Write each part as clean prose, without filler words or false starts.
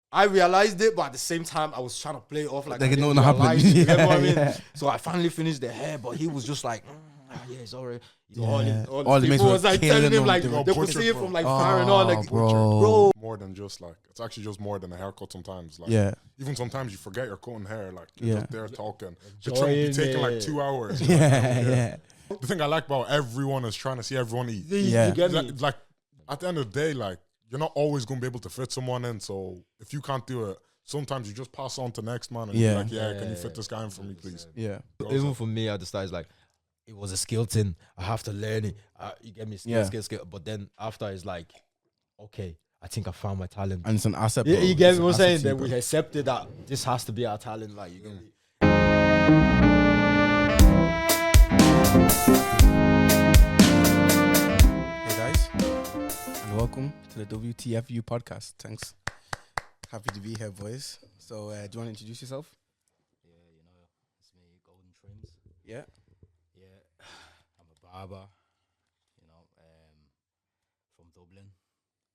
I realized it, but at the same time, I was trying to play it off like Like I it didn't don't happen. realize it, you get what I mean? Yeah. So I finally finished the hair, but he was just like, yeah, it's alright. You know, Yeah. all All the the mates people were was like killing telling him him, like they were they could butchered, see it bro. from like far and on, like bro. More than just like, it's actually just more than a haircut sometimes. Like, Yeah. even sometimes you forget you're cutting hair, like, Yeah. you're just there talking. It's trying to be taking like 2 hours. Yeah, Like, I don't care. yeah. The thing I like about everyone is trying to see everyone eat. Yeah. You get me? Like, at the end of the day, like, you're not always going to be able to fit someone in. So if you can't do it, sometimes you just pass on to next man and Yeah. you're like, yeah, can you fit this guy in for me, please? Yeah. Even for me at the start, it's like, it was a skill thing. I have to learn it. You get me? Skill. But then after, it's like, okay, I think I found my talent. And it's an asset. Yeah, bro. you get It's me an what I'm saying? asset to you, Then we bro. accepted that this has to be our talent. Like, you get me? Hey guys, and welcome to the WTFU podcast. Thanks. Happy to be here, boys. So, do you want to introduce yourself? Yeah, you know, it's me, GoldenTrimz. Yeah. Yeah, I'm a barber, you know, from Dublin,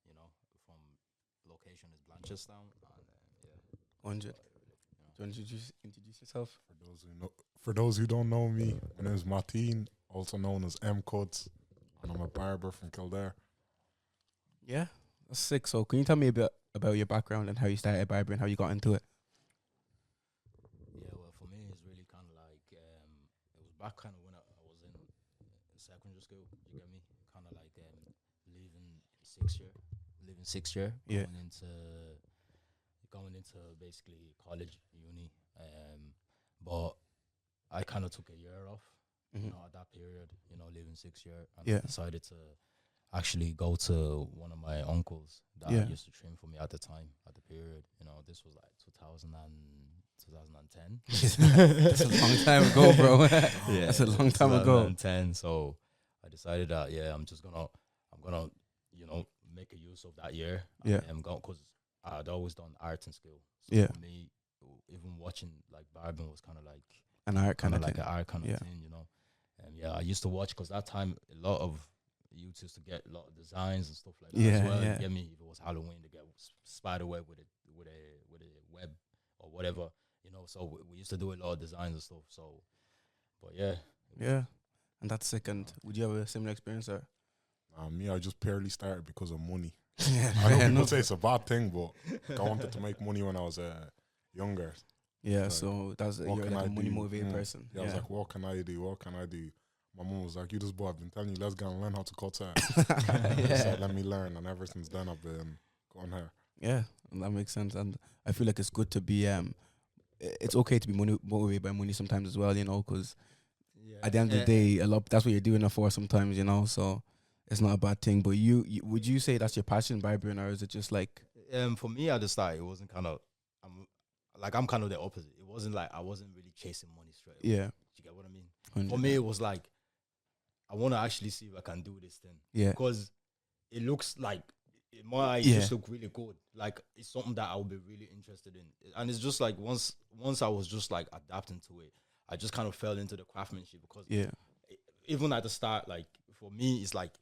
you know, from location is Blanchardstown, and yeah. 100. Do you want to introduce yourself? For those who don't know me, my name is Martin, also known as Mcutz, and I'm a barber from Kildare. Yeah. That's sick. So, can you tell me a bit about your background and how you started barbering, how you got into it? Yeah, well, for me, it's really kind of like, it was back kind of when I was in secondary school, you get me? Kind of like leaving sixth year, Yeah. going into basically college, uni, but I kind of took a year off, you know, at that period, you know, leaving 6th year, and Yeah. I decided to actually go to one of my uncles that Yeah. used to trim for me at the time, at the period, you know, this was like 2010. That's a long time ago, bro. Yeah, That's a long time ago. 2010, so I decided that, yeah, I'm gonna, you know, make a use of that year. Yeah. Because I'd always done art and skill. So Yeah. for me, even watching like barbering was kind of like An art kind of like thing. an art kind of Yeah. thing, you know. And yeah, I used to watch because that time a lot of youths used to get a lot of designs and stuff like that Yeah, as well. yeah. You get me? If it was Halloween, they get spider web with a web or whatever, you know. So we used to do a lot of designs and stuff. So, but yeah, Yeah. And that's sick. And would you have a similar experience, or? Me, I just purely started because of money. Yeah. I know fair people enough. say it's a bad thing, but I wanted to make money when I was younger. Yeah, like, so that's what you're can like I a money do? motivated Yeah. person. Yeah, I was like, what can I do? What can I do? My mom was like, you this boy, I've been telling you, let's go and learn how to cut hair. She said, let me learn. And ever since then, I've been cutting hair. Yeah, and that makes sense. And I feel like it's good to be it's okay to be motivated by money sometimes as well, you know, because at the end of the day, that's what you're doing it for sometimes, you know. So it's not a bad thing. But you would you say that's your passion, barbering, or is it just like? for me at the start, it wasn't kind of. I'm kind of the opposite. It wasn't like I wasn't really chasing money straight away. Yeah. Do you get what I mean? 100. For me, it was like, I want to actually see if I can do this thing. Yeah. Because it looks like, in my eyes, Yeah. it just look really good. Like, it's something that I would be really interested in. And it's just like, once I was just like adapting to it, I just kind of fell into the craftsmanship because Yeah. even at the start, like, for me, it's like,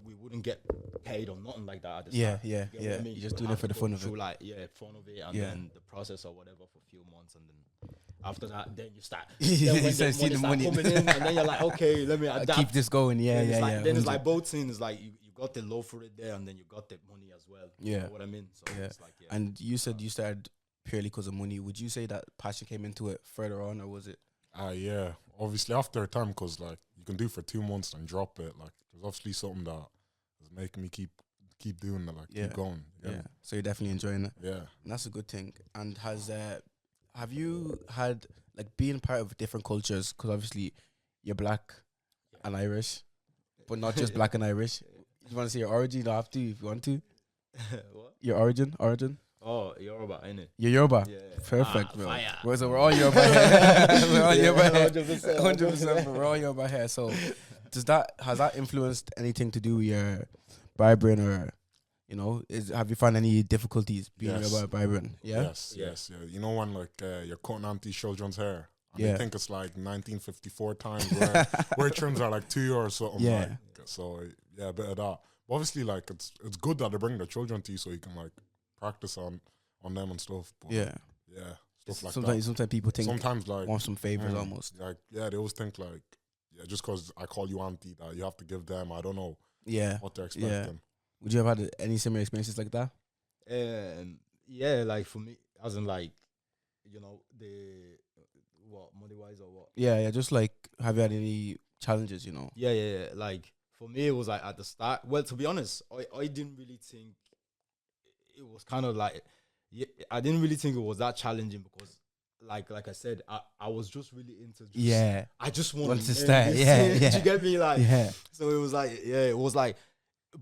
we wouldn't get paid or nothing like that at the Yeah, start. yeah, You get yeah. what I mean? You're just You doing it have for to the go fun of it. through, like, fun of it, and Yeah. then the process or whatever for a few months, and then after that, then you start. You Then when start the seeing the money money. start coming in, and then you're like, okay, let me adapt. Keep this going. Yeah, Then yeah, it's like, yeah. Then it's 100. like both things. Like you got the love for it there, and then you got the money as well. Yeah. You know what I mean? So Yeah. it's like, yeah. And you said you started purely because of money. Would you say that passion came into it further on, or was it? Yeah. Obviously, after a time, because like you can do for 2 months and drop it. Like there's obviously something that is making me keep doing it, like Yeah. keep going. you get Yeah. me? So you're definitely enjoying it. Yeah. And that's a good thing. And have you had like being part of different cultures? Because obviously you're black and Irish, but not just black and Irish. You want to say your origin? You don't have to if you want to. What? Your origin. Oh, Yoruba, innit? You're Yoruba. Yeah. Perfect, bro. Fire. So we're all Yoruba here. We're all Yeah, Yoruba here. 100%, 100%. We're all Yoruba here. So has that influenced anything to do with your barbering, or you know, have you found any difficulties being Yes. Yoruba barbering? Yeah. Yes. You know when like you're cutting auntie children's hair, and Yeah. they think it's like 1954 times where trims are like 2 or something. Yeah. Like, so yeah, a bit of that. But obviously, like it's good that they bring the children to you so you can like practice on on them and stuff. But Yeah. stuff like Sometimes people think sometimes like want some favors almost. Like they always think like just because I call you auntie that you have to give them. I don't know what they're expecting. Would you have had any similar experiences like that? Yeah, like for me, as in like, money wise or what? Yeah, just like, have you had any challenges? Yeah. Like for me, it was like at the start. Well, to be honest, I didn't really think it was kind of like, I didn't really think it was that challenging because, like I said, I was just really into. I just wanted to start. Do you get me? Like, So it was like,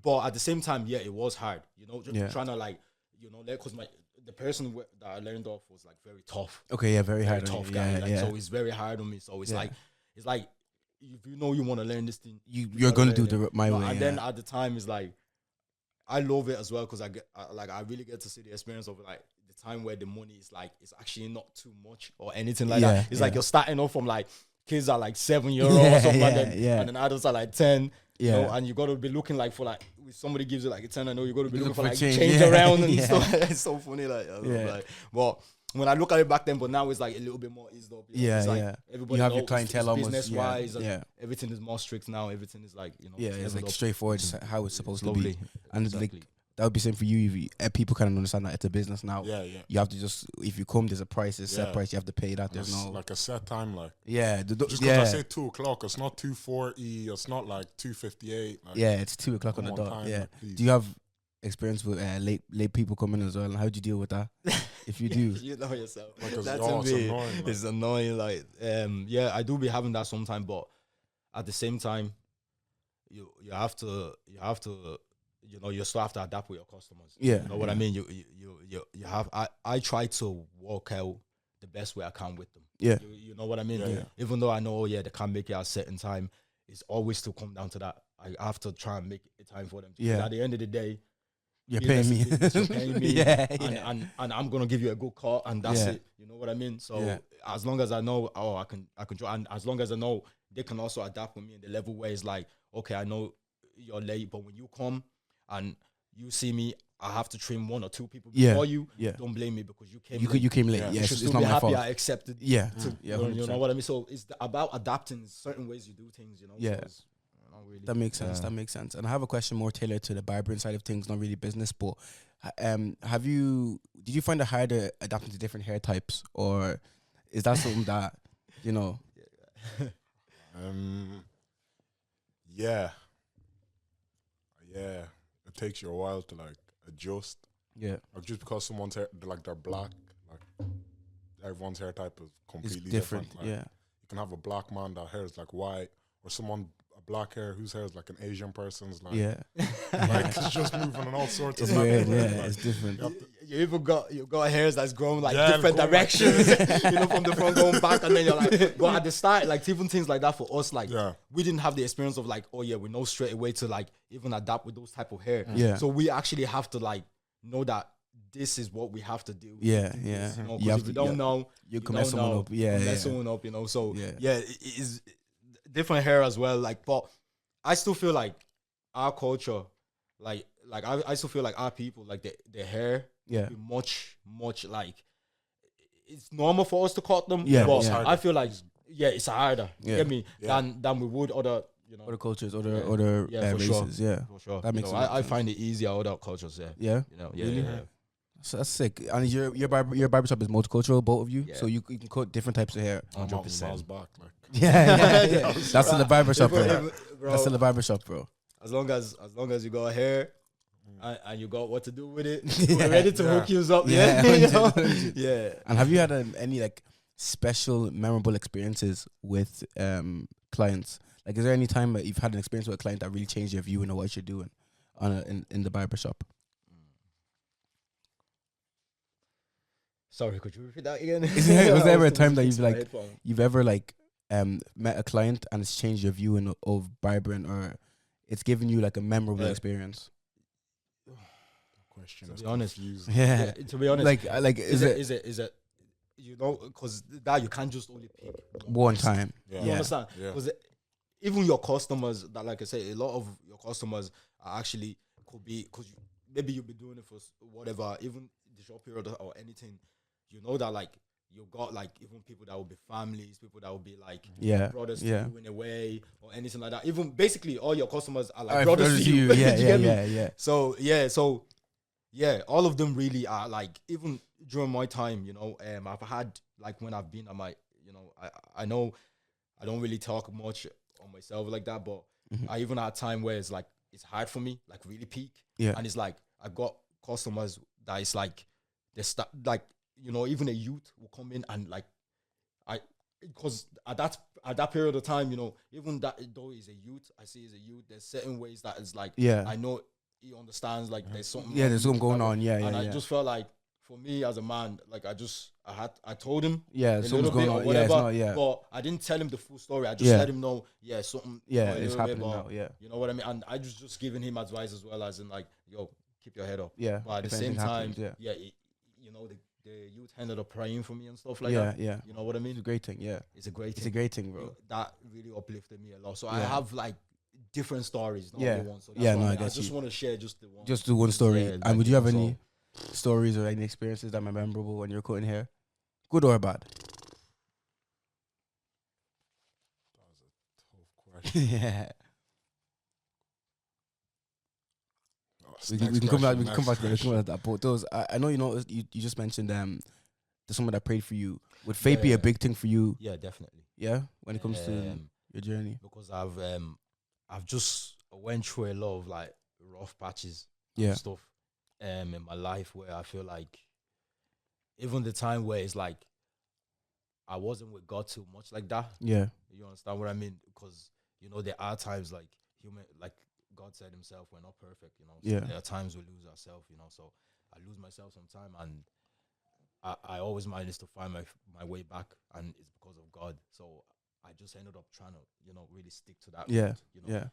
but at the same time, it was hard. Just trying to like, because the person that I learned off was like very tough. Okay, very hard. Tough guy. So it's very hard on me. So it's like if you want to learn this thing, you're gonna do my way. And then at the time, it's like I love it as well because I really get to see the experience of like the time where the money is like it's actually not too much or anything like that. It's like you're starting off from like kids are like 7-year-old or something and then adults are like 10. And you got to be looking like for like if somebody gives you like a 10, I know you got to be looking for like change around and stuff. It's so funny, like well, when I look at it back then, but now it's like a little bit more eased up. It's like everybody you have your clientele almost business wise. Everything is more strict now. Everything is like it's like straightforward, just how it's supposed to be. And exactly. Like that would be same for you. If people kind of understand that it's a business now. You have to just if you come, there's a price, there's a set price. You have to pay that. There's no like a set time, like just because I say 2:00, it's not 2:40. It's not like 2:58. Like, it's 2:00 on the dot. Time, like, do you have experience with late people coming as well? And how do you deal with that? If you do, you know yourself. Like That's annoying. Like. It's annoying. Like I do be having that sometimes, but at the same time, you have to. You still have to adapt with your customers. You know what I mean? You have. I try to work out the best way I can with them. You know what I mean? Even though I know, they can't make it at a certain time, it's always to come down to that. I have to try and make it time for them. At the end of the day, you're paying me. You're paying me. And I'm gonna give you a good cut, and that's it. You know what I mean? So as long as I know, I can try, and as long as I know they can also adapt with me in the level where it's like, okay, I know you're late, but when you come and you see me, I have to trim 1 or 2 people before you. Don't blame me because you came late. You came late. You should still be happy I accepted. You know what I mean? So it's about adapting certain ways you do things, So really, that makes sense. That makes sense. And I have a question more tailored to the barbering side of things, not really business, but did you find it harder adapting to different hair types, or is that something that it takes you a while to like adjust. Like just because someone's hair, they're black, like everyone's hair type is completely different. Like, you can have a black man that hair is like white, or someone a black hair whose hair is like an Asian person's like like it's just moving in all sorts of weird. It's different. You even got hairs that's grown like different directions, from the front going back, and then you're like, but at the start, like even things like that for us, like we didn't have the experience of like, we know straight away to like even adapt with those type of hair. So we actually have to like know that this is what we have to do. Because if you don't know, you can mess someone up. Someone up, So it is different hair as well. Like, but I still feel like our culture, like I still feel like our people, like their hair, be much like it's normal for us to cut them. But I feel like it's harder. You get me? Than we would other. Other cultures, other races, for sure. That makes sense. I find it easier other cultures, Really? So that's sick. And your barbershop is multicultural, both of you, so you can cut different types of hair. 100%. Back, like. That's in the barbershop, bro. That's in the barbershop, bro. As long as you got hair and you got what to do with it, we're ready to hook you up. And have you had any like special, memorable experiences with clients? Like, is there any time that you've had an experience with a client that really changed your view on what you're doing in the barbershop? Sorry, could you repeat that again? Was there ever a time that you've ever like met a client and it's changed your view of barbering, or it's given you like a memorable experience? Question. To be honest, to be honest, like is it because that you can't just only pick one time. You understand? Because even your customers, that like I say, a lot of your customers are actually could be because maybe you'll be doing it for whatever. Even the short period or anything, you know that like you got like even people that will be families, people that will be like brothers to you in a way or anything like that. Even basically all your customers are like brothers to you. Yeah. So all of them really are like, even during my time, you know, I've had like when I've been at my, you know, I know I don't really talk much on myself like that, but I even had time where it's like it's hard for me, like really peak. Yeah. And it's like I got customers that is like they start like, you know, even a youth will come in and like because at that period of time, you know, even that though he's a youth, I see he's a youth, there's certain ways that is like I know he understands like there's something there's something going on. I just felt like for me as a man, like I told him something's going on, whatever, but I didn't tell him the full story. I just let him know something it's happening now, you know what I mean. And I was just giving him advice as well, as in like, yo, keep your head up. But at the same time you know, the youth ended up praying for me and stuff like that. You know what I mean? It's a great thing. It's a great thing, bro. You know, that really uplifted me a lot. So I have like different stories, not only one. So I just want to share just the one. Just the one story. And like, would you have any stories or any experiences that are memorable when you're cutting hair, good or bad? That was a tough question. We can come back to that. But those, I know, you know, you just mentioned there's someone that prayed for you. Would faith be a big thing for you? Yeah, definitely. Yeah, when it comes to your journey, because I've just went through a lot of like rough patches and stuff in my life, where I feel like even the time where it's like I wasn't with God too much like that. Yeah, you understand what I mean? Because you know there are times like God said himself, we're not perfect, you know. So there are times we lose ourselves, you know. So I lose myself sometime, and I always manage to find my way back, and it's because of God. So I just ended up trying to, you know, really stick to that. Route, you know?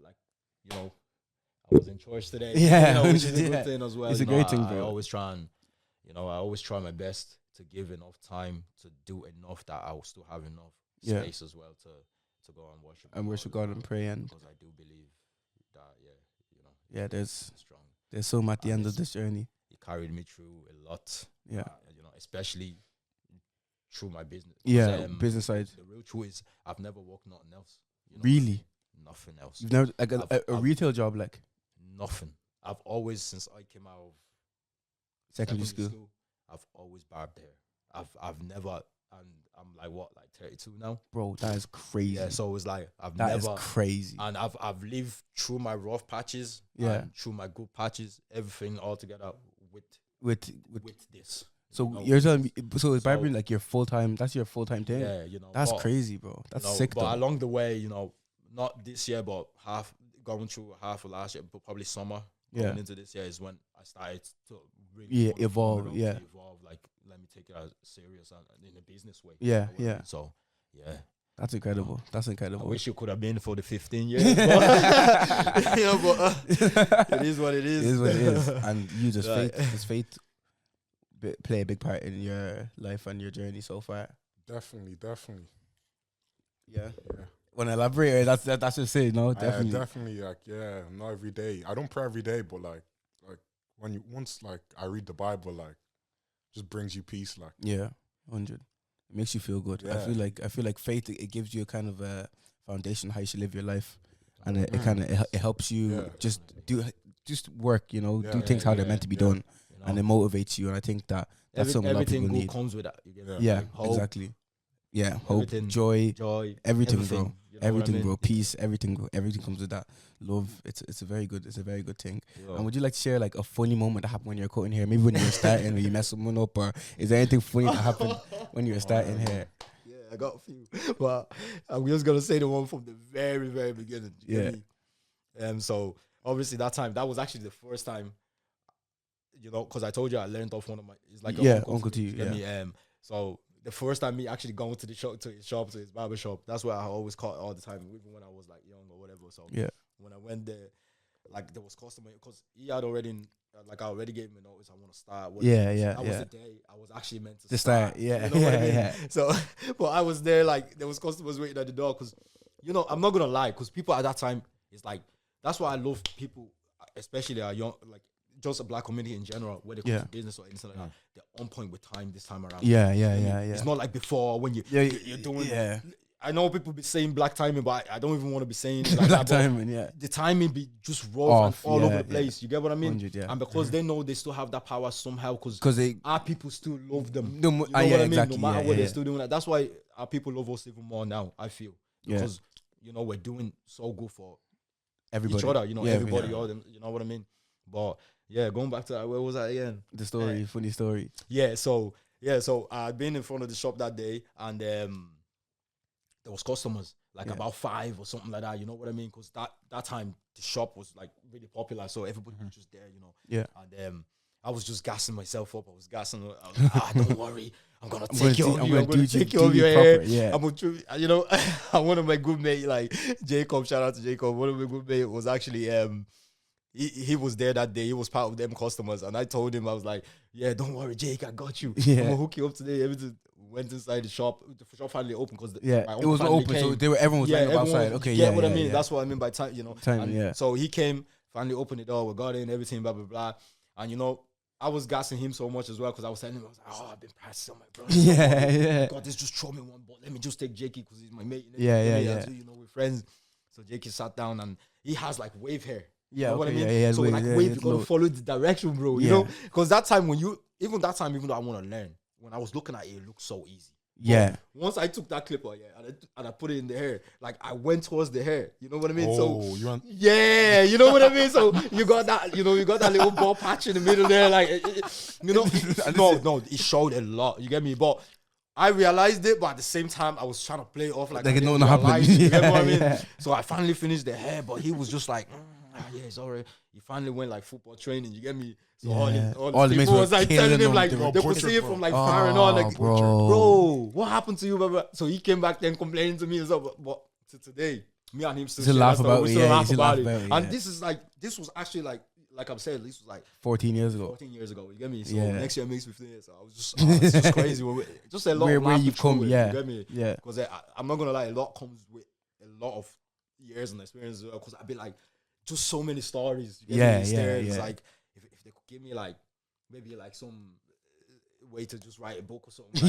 Like, you know, I was in church today. You know, which is a good thing as well. It's a great thing, bro. I always try my best to give enough time to do enough that I will still have enough space as well to go and worship God and pray, and because I do believe that, you know, there's strong. There's some at the end of this journey. It carried me through a lot. You know, especially through my business. Business side. The real truth is, I've never worked nothing else. You know, really? Nothing else. You've never like a retail job, like nothing. I've always, since I came out of secondary school, I've always barbed hair. I've never, and I'm like 32 now, bro. That is crazy. Yeah, so it's like that is crazy. And I've lived through my rough patches, and through my good patches, everything all together with this. So you're telling me, so is barbering like your full time? That's your full time thing. Yeah, you know, that's crazy, bro. That's sick. But along the way, you know, not this year, but going through half of last year, but probably summer going into this year is when I started to really evolve. Like, let me take it as serious and in a business way. So that's incredible. That's incredible. I wish you could have been for the 15 years. But, you know, but it is what it is. It is what it is. And you just faith play a big part in your life and your journey so far. Definitely. Yeah. When I elaborate, that's just it. No, definitely. Definitely. Like, not every day. I don't pray every day, but like when once I read the Bible, like, just brings you peace. Like, 100. It makes you feel good. I feel like faith. It gives you a kind of a foundation how you should live your life, and it helps you just work. You know, do things how they're meant to be done. You know? And it motivates you, and I think that's something a lot of people need. Everything comes with that. Like hope, exactly. Yeah, hope, joy, everything, bro. You know everything, bro. Peace, everything, bro. Everything comes with that. Love. It's a very good thing. Yeah. And would you like to share like a funny moment that happened when you're cutting hair? Maybe when you were starting, or you messed someone up, or is there anything funny that happened when you were starting hair? Yeah, I got a few, but I'm just gonna say the one from the very, very beginning. So obviously that was actually the first time. You know, because I told you I learned off one of my. It's like uncle to you. So the first time me actually going to to his barber shop, that's where I always caught all the time, even when I was like young or whatever. So when I went there, like there was customer, because he had already I already gave him a notice I want to start. That was the day I was actually meant to start. You know what I mean? So, but I was there, like there was customers waiting at the door, because you know I'm not gonna lie, because people at that time, it's like that's why I love people, especially our young, like just a black community in general, whether it comes to business or anything like that, they're on point with time this time around. Yeah. It's not like before when you're doing. Yeah. I know people be saying black timing, but I don't even want to be saying like black timing. Yeah, the timing be just rough and all over the place. You get what I mean? And because they know they still have that power somehow, because our people still love them. You know what I mean? Exactly. No matter what they're still doing that. That's why our people love us even more now. I feel because we're doing so good for everybody. Each other. Everybody. All them. You know what I mean? But going back to that, where was I again? The story, funny story. So I'd been in front of the shop that day, and there was customers, like about 5 or something like that. You know what I mean? Because that time the shop was like really popular, so everybody was just there. Yeah. And I was just gassing myself up. I was like, don't worry, I'm gonna take you over. I'm gonna take you over your hair. Yeah. I'm gonna, one of my good mate, like Jacob. Shout out to Jacob. One of my good mate was actually He was there that day. He was part of them customers, and I told him, I was like, "Yeah, don't worry, Jake, I got you. I'm gonna hook you up today." Everything went inside the shop. The shop finally opened because it was open, so everyone was lining up outside. Okay, what I mean. That's what I mean by time. So he came, finally opened the door. We got in, everything, blah blah blah, and I was gassing him so much as well because I was telling him, I was like, "Oh, I've been practicing on my brother. God, this just throw me one ball. Let me just take Jakey because he's my mate. We're friends." So Jakey sat down, and he has like wave hair. Yeah, you know what I mean? So like wave, you gotta follow the direction, bro. You know, because that time even though I want to learn, when I was looking at it, it looked so easy. Yeah. But once I took that clipper, and I put it in the hair, like I went towards the hair. You know what I mean? You know what I mean? So you got that, you got that little ball patch in the middle there, like no, it showed a lot. You get me? But I realized it, but at the same time, I was trying to play it off like it not happened. You get what I mean? So I finally finished the hair, but he was just like, it's alright. He finally went like football training. You get me? So all the people was like telling him like they could see it from like far and on. Like, bro, what happened to you, bro? So he came back then complaining to me and stuff. But to today, me and him still laugh about it. And this was actually like I'm saying, this was like 14 years ago. 14 years ago, you get me? So next year makes 15 years. So I was just, it's just crazy. Just a lot of where you come, you get me? Yeah. Because I'm not gonna lie, a lot comes with a lot of years and experience as well. Because I'd be like, just so many stories. It's like if they could give me like maybe like some way to just write a book or something.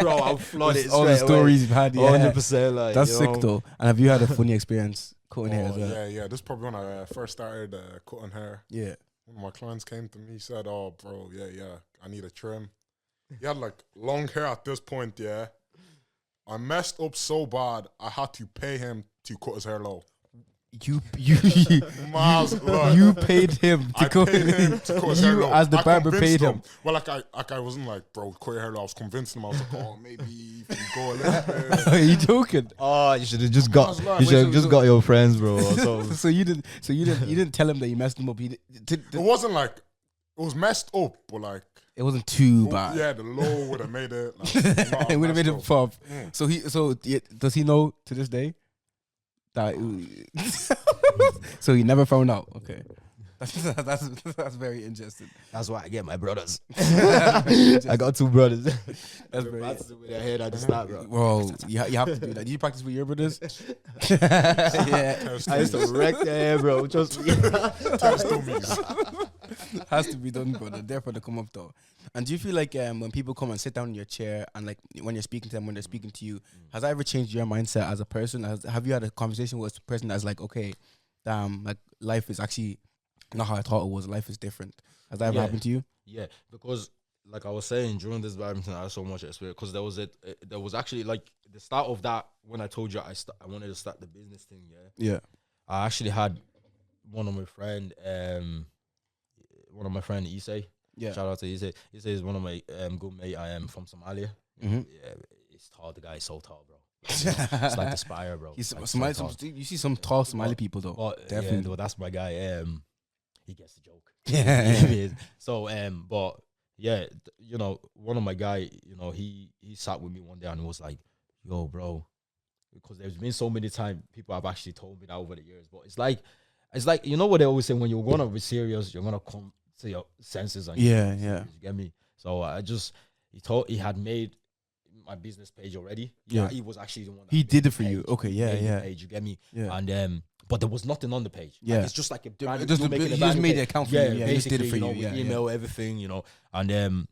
I'll flood it. All the stories you've had, 100%. Like, that's sick though. And have you had a funny experience cutting hair as well? Yeah. This is probably when I first started cutting hair. Yeah. When my clients came to me, he said, "Oh, bro, I need a trim." He had like long hair at this point. Yeah. I messed up so bad, I had to pay him to cut his hair low. You you paid him to cut his hair low. As the barber paid him. Well, I wasn't like, bro, cut your hair low. I was convincing him. I was like, maybe if you go a little bit. Are you joking? Oh, you should have just got. You should have just got your friends, bro. So you didn't tell him that you messed him up. It wasn't like it was messed up, but like it wasn't too bad. Yeah, the low would have made it. It would have made it pop. So does he know to this day? So he never found out. Okay, that's very interesting. That's why I get my brothers. I got 2 brothers. That's very. That's with their head at the start, bro. Bro, you have to do that. Did you practice with your brothers? I used to wreck their hair, bro. Trust me. Has to be done, brother. Therefore, they come up though. And do you feel like when people come and sit down in your chair and like when you're speaking to them, when they're speaking to you, has that ever changed your mindset as a person? Have you had a conversation with a person that's like, okay, damn, like life is actually not how I thought it was. Life is different. Has that ever happened to you? Yeah, because like I was saying during this badminton, I had so much experience because there was actually like the start of that when I told you I wanted to start the business thing. Yeah. I actually had one of my friend Issei. Yeah. Shout out to Issei. Issei is one of my good mate. I am from Somalia. Mm-hmm. Yeah, he's tall. The guy is so tall, bro. It's like the spire, bro. He's like you see some tall Somali people though. But, definitely. That's my guy. He gets the joke. Yeah. So but yeah, one of my guy, he sat with me one day and was like, "Yo, bro," because there's been so many times people have actually told me that over the years. But it's like you know what they always say, when you're gonna be serious, you're gonna come to your senses. And yeah. You get me? So he had made my business page already. Yeah, he was actually the one. He did it for you. Okay, yeah. Page, you get me? Yeah. And but there was nothing on the page. Yeah, like, it's just like a brand. You just made the account for you. Yeah, basically, did it for you know, you. with email, everything, you know, and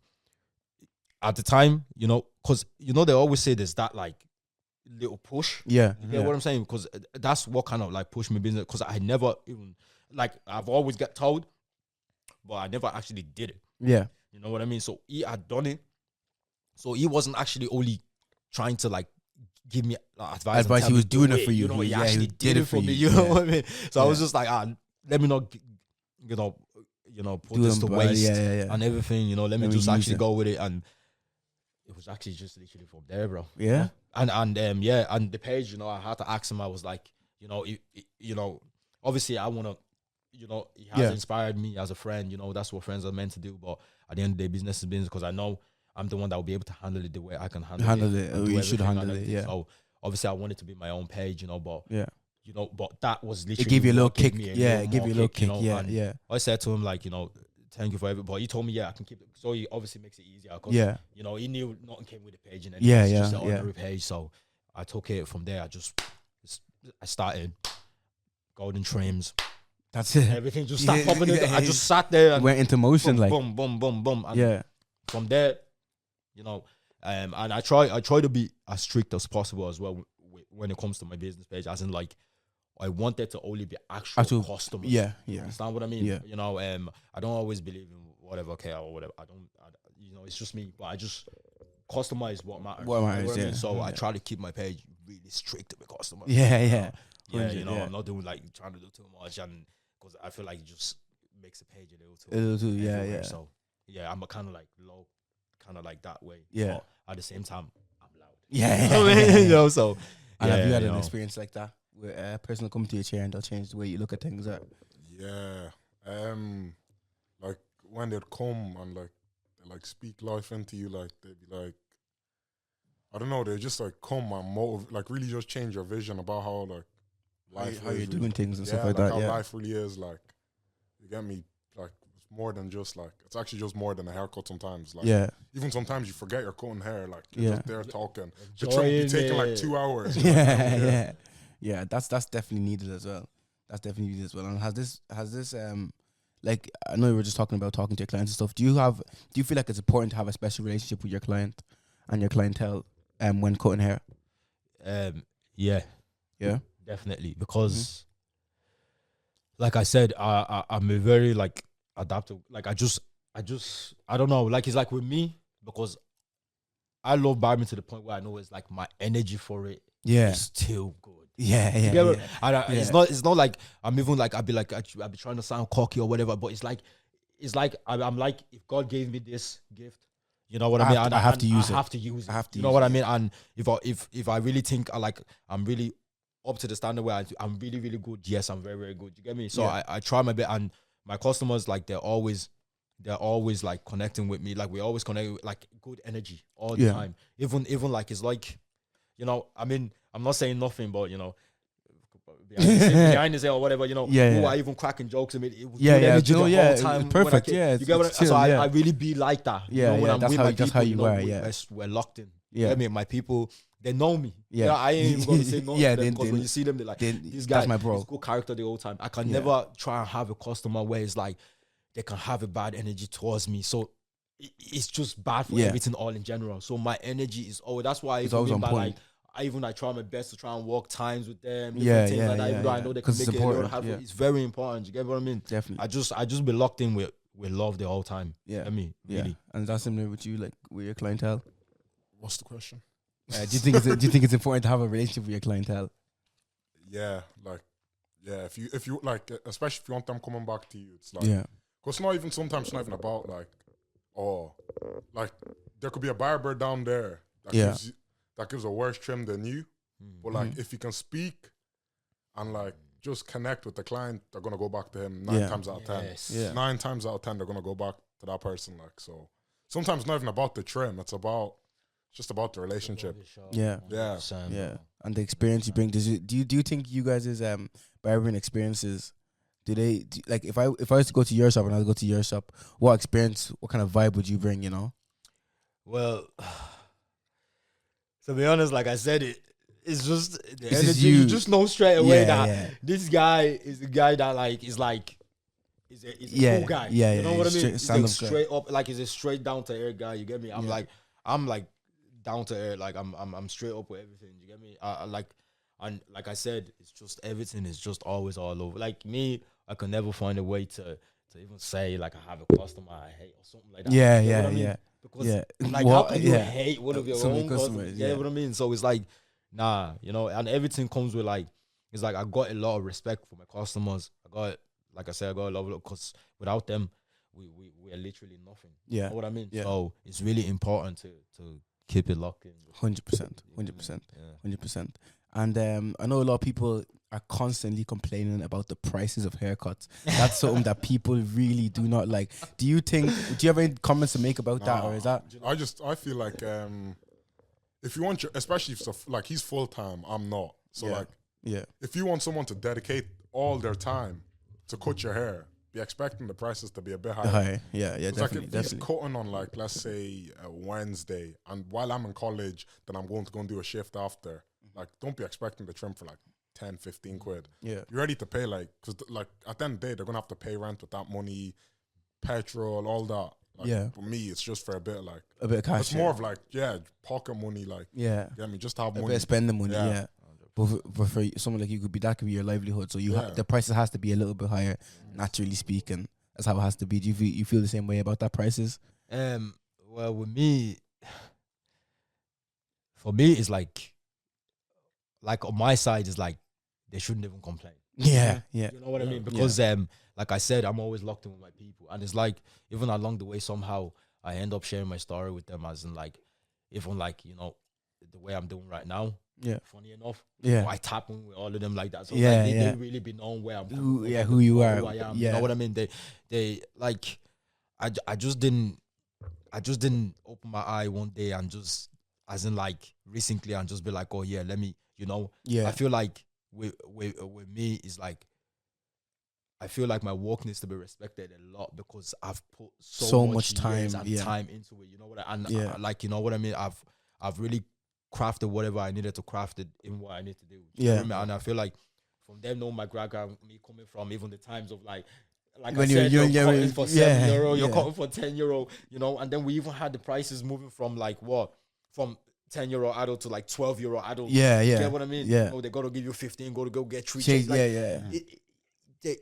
at the time, you know, because you know they always say there's that like little push. Yeah, you get what I'm saying? Because that's what kind of like pushed my business. Because I never even like I've always got told, but I never actually did it. Yeah, you know what I mean. So he had done it. So he wasn't actually only trying to like give me advice. He was doing it for you. You know, he yeah, actually he did it for me. you. You know what I mean? So I was just like, let me not, you know, put this to waste and everything. You know, let me just actually go with it. And it was actually just literally from there, bro. Yeah. And and the page, you know, I had to ask him. I was like, you know, obviously I want to, you know, he has inspired me as a friend. You know, that's what friends are meant to do. But at the end of the day, business is business, because I know I'm the one that will be able to handle it the way I can handle it. You should handle it, yeah. So obviously I want it to be my own page, you know, but you know, but that was literally it gave you a little kick. It gave you a little kick. You know? I said to him, like, you know, thank you for everything. But he told me, I can keep it. So he obviously makes it easier. You know, he knew nothing came with the page, and then it's just an ordinary page. So I took it from there. I started GoldenTrimz. That's it. Everything just started popping in. I just sat there and went into motion, boom, boom, boom, boom. And from there, you know, and I try to be as strict as possible as well when it comes to my business page. As in, like, I want there to only be actual customers. Yeah. You understand what I mean? Yeah. You know, I don't always believe in whatever, or whatever. You know, it's just me. But I just customize what matters. What matters, I mean? So I try to keep my page really strict to the customers. Yeah. You know, I'm not doing like trying to do too much, and because I feel like it just makes the page a little too. Yeah. So I'm a kind of like low, kind of like that way. Yeah. But at the same time, I'm loud. Yeah. You know, so. And have you had an experience like that where a person will come to your chair and they'll change the way you look at things? Yeah. Like when they'd come and like speak life into you, like they'd be like, I don't know, they just like come and like really just change your vision about how like life, how you're doing things and stuff like that. How life really is, like, you get me, like it's more than just like, it's actually just more than a haircut sometimes. Like, even sometimes you forget you're cutting hair, like you're just there talking. The trim will be taking like 2 hours. Yeah. That's definitely needed as well. And has this like, I know we were just talking about talking to your clients and stuff. Do you feel like it's important to have a special relationship with your client and your clientele when cutting hair? Yeah, definitely, because like I said, I'm a very like adaptive. Like I don't know. Like, it's like with me, because I love barbering to the point where I know it's like my energy for it is still good. It's not like I'm even like I'll be trying to sound cocky or whatever, but it's like I'm like, if God gave me this gift, you know what I mean? I have to use it. You know what I mean? And if I really think I'm really up to the standard where I'm really, really good, yes, I'm very, very good. You get me? So I try my bit, and my customers, like, they're always like connecting with me. Like, we always connect with like good energy all the time. Even like, it's like, you know, I mean, I'm not saying nothing, but, you know, behind the scene or whatever, you know, I even cracking jokes. I mean, it was good energy the whole time. Perfect. You get what so I really be like that. Yeah, you know, when I'm with my people, how you are. We're locked in. Yeah, I mean, my people, they know me. Yeah, I ain't even going to say no to them, because when you see them, they're like, this guy, my bro. He's good character the whole time. I can never try and have a customer where it's like they can have a bad energy towards me. So it's just bad for everything all in general. So my energy is that's why it's always on point. I try my best to try and walk times with them. Things like that, even though I know they can make it. It's very important. You get what I mean? Definitely. I just be locked in with love the whole time. Yeah, I mean, really. And that's similar with you, like with your clientele. What's the question? Do you think it's important to have a relationship with your clientele? Yeah, like, if you like, especially if you want them coming back to you, it's like, because sometimes it's not even about like, there could be a barber down there that gives a worse trim than you, but like, if you can speak and like just connect with the client, they're gonna go back to him 9 times out of 10. 9 times out of 10, they're gonna go back to that person. Like, so sometimes it's not even about the trim; it's just about the relationship. Yeah. And the experience you bring. Do you think you guys' barbering experiences? Like, if I was to go to your shop and I was to go to your shop, what kind of vibe would you bring? You know? Well, to be honest, like I said, it's just the energy. You just know straight away that this guy is the guy that like is a cool guy. You know what I mean? He's like straight up, like he's a straight down to earth guy. You get me? I'm like down to earth. Like I'm straight up with everything. You get me? And like I said, it's just everything is just always all over. Like me, I can never find a way to even say like I have a customer I hate or something like that. You know what I mean? Because like how can you hate one of your own customers? You know what I mean? So it's like, nah, you know, and everything comes with like, it's like I got a lot of respect for my customers. Like I said, I got a lot of, because without them, we are literally nothing. You know what I mean? So it's really important to keep it locked in. 100%. And I know a lot of people are constantly complaining about the prices of haircuts. That's something that people really do not like. Do you have any comments to make about that, or is that? I feel like if you want especially if like he's full time, I'm not. So if you want someone to dedicate all their time to cut your hair, be expecting the prices to be a bit higher. Definitely. Like if he's cutting on like, let's say a Wednesday, and while I'm in college, then I'm going to go and do a shift after. Like, don't be expecting the trim for like 10, 15 quid. Yeah. You're ready to pay, like, because like at the end of the day, they're going to have to pay rent with that money, petrol, all that. Like, for me, it's just for a bit of cash. It's more of like, pocket money, like, get me, just have money. A bit of spending money, But for someone like you, that could be your livelihood. So the prices has to be a little bit higher, naturally speaking. That's how it has to be. Do you feel the same way about that prices? Well, with me, for me, it's like on my side, it's like they shouldn't even complain. Yeah. You know what I mean? Because like I said, I'm always locked in with my people, and it's like even along the way, somehow I end up sharing my story with them, as in like even like, you know, the way I'm doing right now. Yeah, funny enough. Yeah, I tap in with all of them like that. So they really be knowing where I'm who you are. Who I am. You know what I mean? They like I just didn't open my eye one day and just, as in like recently, and just be like, oh yeah, let me, you know. I feel like with me is like, I feel like my work needs to be respected a lot, because I've put so much time into it. You know what like, you know what I mean? I've really crafted whatever I needed to craft it in what I need to do. You know what I mean? And I feel like from them knowing my background, me coming from even the times of like when I said, you're cutting for €7, you're cutting for €10, you know, and then we even had the prices moving from like from €10 adult to like €12 adult. You get what I mean? Yeah. Oh, they gotta give you 15, go get treats. They,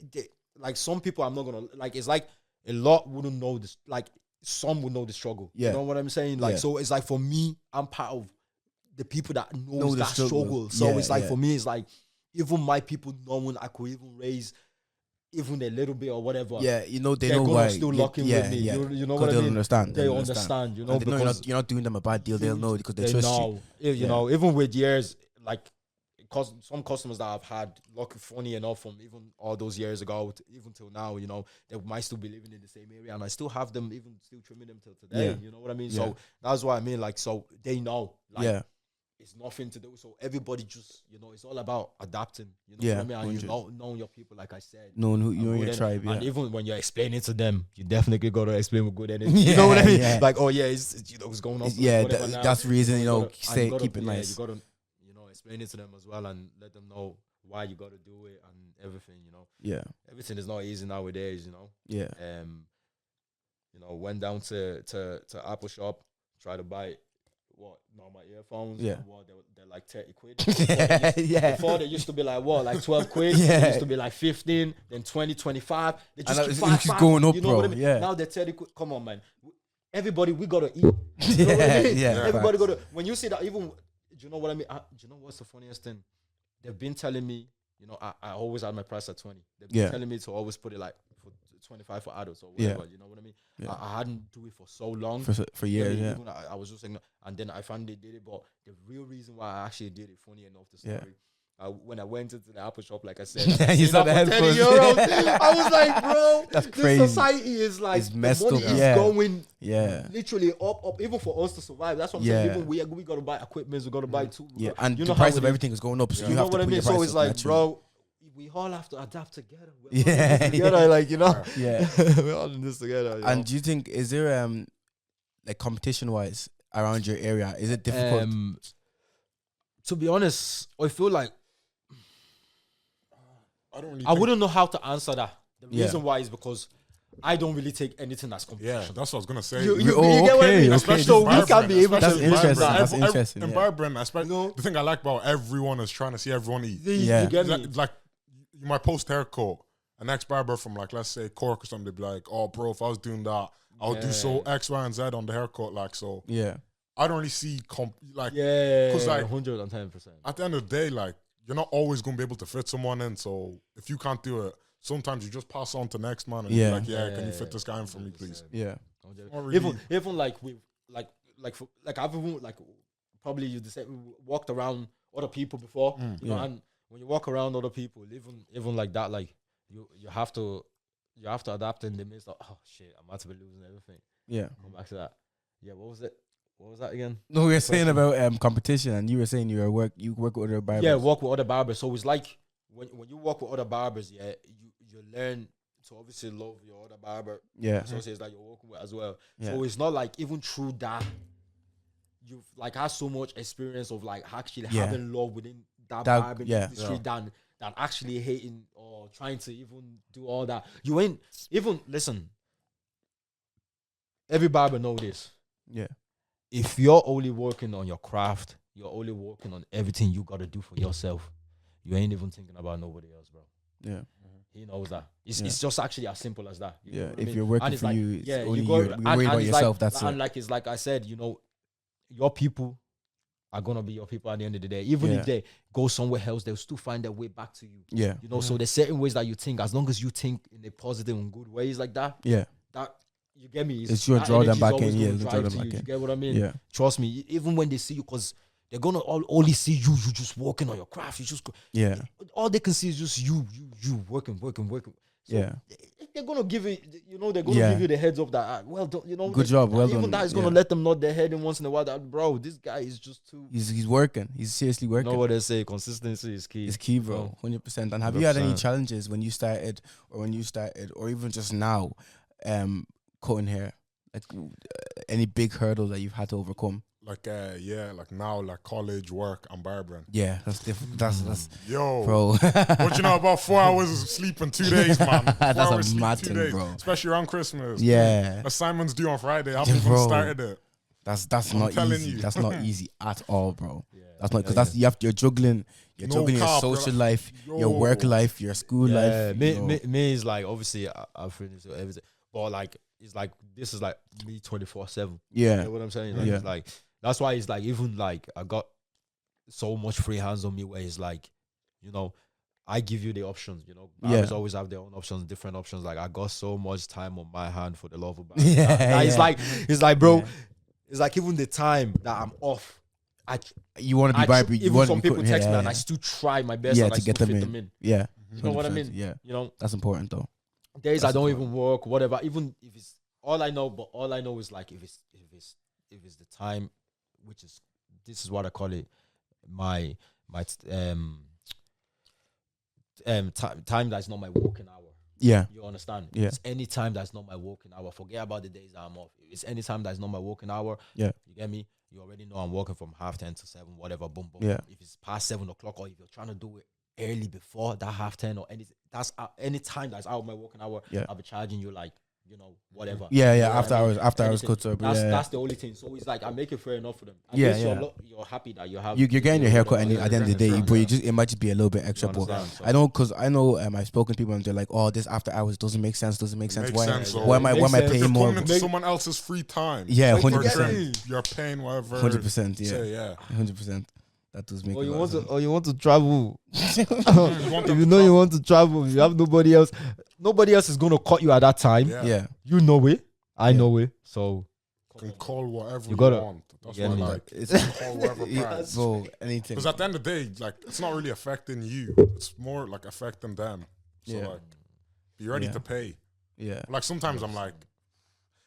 like some people, I'm not gonna like. It's like a lot wouldn't know this. Like some would know the struggle. You know what I'm saying? Like so, it's like for me, I'm part of the people that knows that struggle. So it's like for me, it's like even my people knowing I could even raise even a little bit or whatever. Yeah, you know, they're gonna still lock in with me. You know what I mean? Understand. They understand. You know, because you're not doing them a bad deal. They'll know because they trust you. You know, even with years, like some customers that I've had, lucky, funny enough, from even all those years ago, even till now, you know, they might still be living in the same area, and I still have them, even still trimming them till today. You know what I mean? So that's what I mean. Like, so they know. Like, it's nothing to do. So everybody just, you know, it's all about adapting. You know what I mean? And you know your people, like I said. Knowing who you know your tribe. And even when you're explaining to them, you definitely got to explain with good energy. You know what I mean? Like, oh yeah, it's you know what's going on. That's the reason, you know, keep it nice. You got to, you know, explain it to them as well, and let them know why you got to do it and everything. You know. Yeah. Everything is not easy nowadays. You know. Yeah. You know, went down to Apple shop, tried to buy normal earphones. Yeah. They're like 30 quid. Before they used to be like 12 quid. They used to be like 15, then 20, 25. They just keep 5 going up, you know bro. What I mean? Yeah. Now they're 30 quid. Come on, man. Everybody, we gotta eat. You know what I mean? Everybody gotta. When you see that, even, do you know what I mean? Do you know what's the funniest thing? They've been telling me, you know, I always had my price at 20. They've been telling me to always put it like for 25 for adults or whatever. You know what I mean? I hadn't do it for so long. For years, even I was just saying, and then I finally did it. But the real reason why I actually did it, funny enough, the story, when I went into the Apple shop, like I said, you saw the headphones. €10. I was like, bro, that's crazy. This society is like, it's messed the money up. Is going literally up, even for us to survive. That's what I'm saying. Even we got to buy equipment, we got to buy tools. And you know the price of everything is going up, so you have to put your prices. So it's like, bro, we all have to adapt together. Together, like, you know. We're all in this together. And do you think, is there like competition wise around your area, is it difficult? To be honest, I feel like I wouldn't know how to answer that. The reason why is because I don't really take anything that's competition. Yeah, that's what I was gonna say. You get what I mean? Especially So we can be able That's to. interesting. That's interesting. In Barbering, the thing I like about everyone is trying to see everyone eat. You get me? Like you might post haircut, an ex-barber from like, let's say Cork or something, they'd be like, oh bro, if I was doing that, I would do so X, Y, and Z on the haircut. Like, so I don't really see because like 110%. at the end of the day, like you're not always gonna be able to fit someone in. So if you can't do it, sometimes you just pass on to next man and be like, can you fit this guy in for me, please? Yeah. Really even like we like I've even like probably you the same walked around other people before, you know, and when you walk around other people, even like that, like you have to adapt in the midst of shit, I'm about to be losing everything. Yeah. Come back to that. Yeah, what was it? What was that again? No, we were saying about competition, and you were saying you work with other barbers. Yeah, work with other barbers. So it's like when you work with other barbers, you learn to obviously love your other barber. Yeah. So it's like you're working with as well. Yeah. So it's not like even through that you've like had so much experience of like actually having love within that barbering industry than actually hating or trying to even do all that. You ain't even listen. Every barber know this. Yeah. If you're only working on your craft, you're only working on everything you gotta do for yourself. You ain't even thinking about nobody else, bro. Yeah. He knows that. It's just actually as simple as that. You if you're working for you, it's only you're worried about yourself. Like, that's it. And like it's like I said, you know, your people are gonna be your people at the end of the day. Even if they go somewhere else, they'll still find their way back to you. Yeah. You know, so there's certain ways that you think, as long as you think in a positive and good ways like that. Yeah. That you get me. It's your draw them back in. Yeah, draw them back in. You get what I mean? Yeah. Trust me. Even when they see you, because they're gonna only see you just working on your craft. You just all they can see is just you working. So they're gonna give it. You know, they're gonna give you the heads up that good job, well done. Even that is gonna let them nod their head in once in a while. That bro, this guy is just too. He's working. He's seriously working. You know what they say? Consistency is key. It's key, bro. 100%. And have you had any challenges when you started, or even just now, cutting hair? Like any big hurdles that you've had to overcome? Like like now, like college, work, and barbering. Yeah, that's different. That's yo, bro. What you know about 4 hours of sleep in 2 days, man? That's a mad thing, bro. Especially around Christmas. Yeah, assignments due on Friday. I haven't even started it. That's not easy. That's not easy at all, bro. That's not because you're juggling. You're juggling your social life, your work life, your school life. Me is like obviously I've finished everything, but like it's like this is like me 24/7. Yeah, you know what I'm saying? Like, it's like that's why it's like even like I got so much free hands on me where it's like, you know, I give you the options. You know, barbers always have their own options, different options. Like I got so much time on my hand for the love of barbers. It's like bro, it's like even the time that I'm off. You want to be barbering. Even some people text me and I still try my best and I to get still them fit them in. Yeah, you know what I mean? Yeah, you know that's important though. Days I don't even work, whatever. Even if it's all I know is like if it's the time, which is this is what I call it, my time that's not my working hour. Yeah, you understand? Yeah, it's any time that's not my working hour. Forget about the days that I'm off. If it's any time that's not my working hour. Yeah, you get me. You already know I'm working from 10:30 to 7, whatever. Boom, boom. Yeah. If it's past 7 o'clock, or if you're trying to do it early before that 10:30 or anything, that's any time that's out of my working hour. Yeah, I'll be charging you like, you know, whatever. Yeah, you know after hours cuts up. That's the only thing. So it's like I make it fair enough for them. At least you're happy that you have. You're getting your haircut, and at the end of the day, but it might just be a little bit extra. But I know I've spoken to people and they're like, "Oh, this after hours doesn't make sense. Why am I paying more?" You're into someone else's free time. Yeah, 100%. You're paying whatever. 100%. Yeah, 100%. That does make. You want to travel. If you know you want to travel, you have nobody else. Nobody else is gonna cut you at that time. Yeah. You know it. I know it. So you can call whatever you want. That's what I like. It's call whatever price. Bro, anything. Because at the end of the day, like it's not really affecting you. It's more like affecting them. So like, be ready to pay. Yeah. Like sometimes I'm like,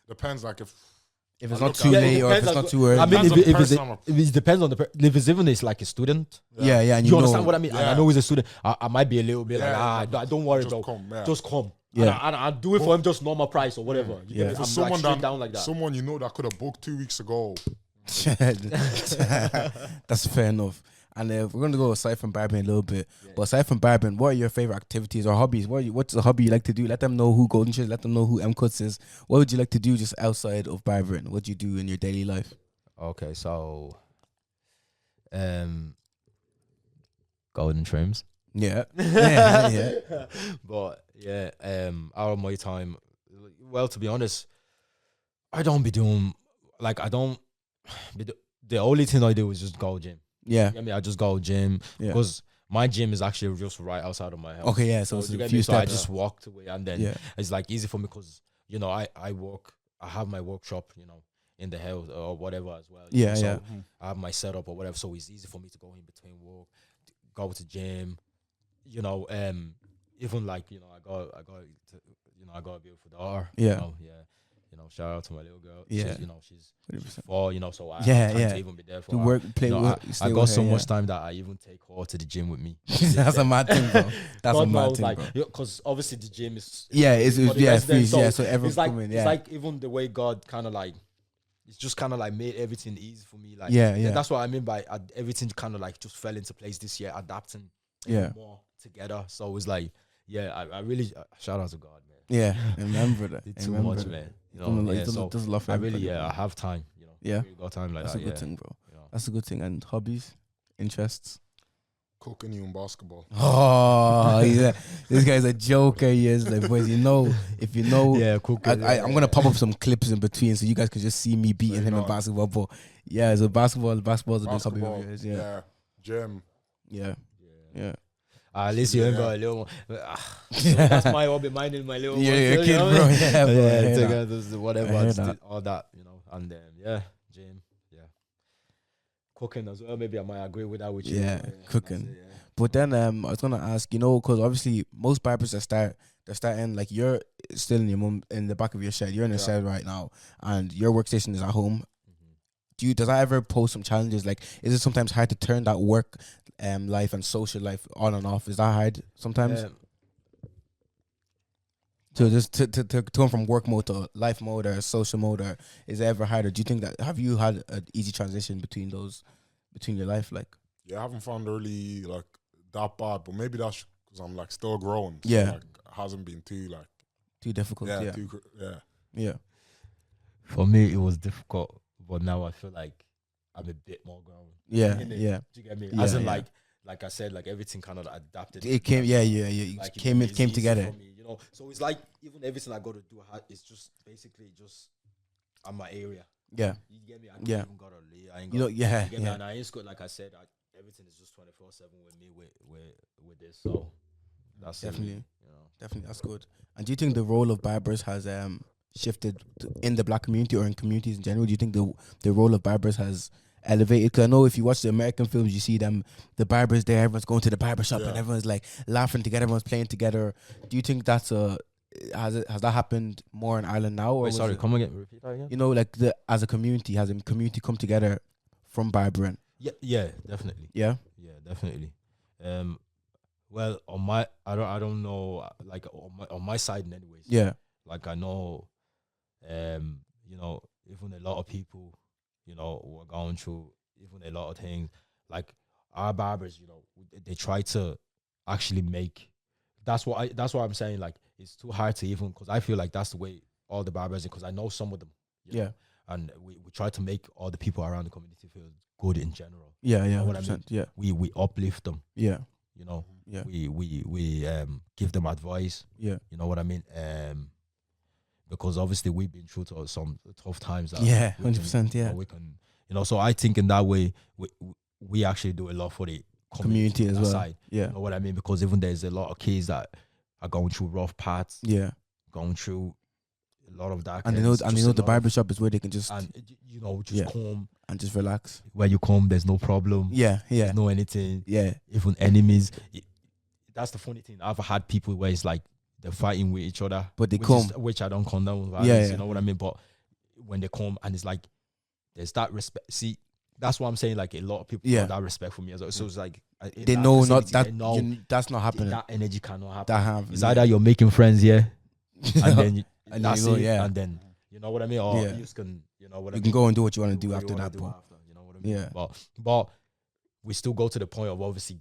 depends. Like if it's not too late or if it's not too early. I mean, if it depends on the if it's even like a student. Yeah, and you understand what I mean? Yeah. And I know he's a student. I might be a little bit don't worry, just bro. Just come. Yeah, and I'll do it for him just normal price or whatever. Yeah, I'm someone like down like that. Someone you know that could have booked 2 weeks ago. That's fair enough. And we're gonna go aside from barbering a little bit, but aside from barbering, what are your favorite activities or hobbies? What's the hobby you like to do? Let them know who GoldenTrimz. Let them know who Mcutz is. What would you like to do just outside of barbering? What do you do in your daily life? Okay, so, GoldenTrimz. Yeah. But out of my time, well, to be honest, I don't be doing like the only thing I do is just go gym. Yeah. You get me? I just go gym because my gym is actually just right outside of my house. Okay, yeah. So it's a few steps. I just walked away, and then it's like easy for me because I work. I have my workshop, in the house or whatever as well. So I have my setup or whatever, so it's easy for me to go in between work, go to gym. Even like I got a beautiful daughter. Shout out to my little girl. She's 4. So I have time to even be there for to her. work, play. I got so much time that I even take her to the gym with me. That's a mad thing, bro. That's a mad thing, bro. Because obviously the gym is free. So everyone's it's like, coming. It's like even the way God kind of like. It's just kind of like made everything easy for me. Like that's what I mean by everything kind of like just fell into place this year, adapting more together. So it was like, I really shout out to God, man. Yeah, I remember that. Did too much, man. I have time. Really got time like that's that. That's a good thing, bro. That's a good thing. And hobbies, interests. Cooking and basketball. Oh, yeah. This guy's a joker. He is like, boys. If you know, cooking. I'm gonna pop up some clips in between so you guys can just see me beating him in basketball. But so basketball's a big hobby of yours. Yeah, gym. Yeah. At least you ain't got a little one. So that's my hobby, minding my little one. Your kid, bro. Whatever, all that, and then gym, cooking as well. Maybe I might agree with that with you. Cooking. But then I was gonna ask, because obviously most barbers they're starting like you're still in the back of your shed. You're in a shed right now, and your workstation is at home. Does that ever pose some challenges? Like, is it sometimes hard to turn that work life and social life on and off? Is that hard sometimes? So just to turn from work mode to life mode or social mode, or is it ever harder? Do you think have you had an easy transition between your life? Like, I haven't found really like that bad, but maybe that's because I'm like still growing. So, it hasn't been too difficult. Yeah. For me, it was difficult, but now I feel like I'm a bit more grown. Yeah. Do you get me? As in like I said, like everything kind of adapted. It came, Like came together. Me, so it's like even everything I got to do, it's just basically just on my area. Yeah. You get me? I ain't even got to leave. I ain't got. You get me? And I ain't good. Like I said, everything is just 24/7 with me with this. So that's definitely, definitely that's good. And do you think the role of barbers has shifted in the black community or in communities in general? Do you think the role of barbers has elevated? Because I know if you watch the American films, you see the barbers there, everyone's going to the barber shop and everyone's like laughing together, everyone's playing together. Do you think that's has that happened more in Ireland now? Or wait, sorry, come again, repeat that again. Like as a community, has a community come together from barbering? Yeah, definitely. Yeah, definitely. Well, I don't know, like on my side, anyways. Yeah, like I know, even a lot of people, were going through even a lot of things. Like our barbers, they try to actually make. That's what I'm saying. Like it's too hard to even, because I feel like that's the way all the barbers, because I know some of them. And we try to make all the people around the community feel good in general. Yeah, you know what I mean? Yeah, we uplift them. Yeah, we give them advice. Yeah, you know what I mean? Because obviously we've been through some tough times. 100%. Yeah, we can, so I think in that way we actually do a lot for the community as well. Side, yeah, you know what I mean? Because even there's a lot of kids that are going through rough paths. Yeah, going through a lot of that. And they know the barbershop is where they can just come and just relax. Where you come, there's no problem. Yeah. There's no anything. Yeah. Even enemies. That's the funny thing. I've had people where it's like they're fighting with each other, but they come, which I don't condone violence. You know what I mean? But when they come and it's like there's that respect. See, that's what I'm saying. Like a lot of people have that respect for me as well. So it's like they know not that that's not happening. That energy cannot happen. It's either you're making friends, and then and that's it, and then you know what I mean, or you can, you can go and do what you want to do after that. You know what I mean? But we still go to the point of obviously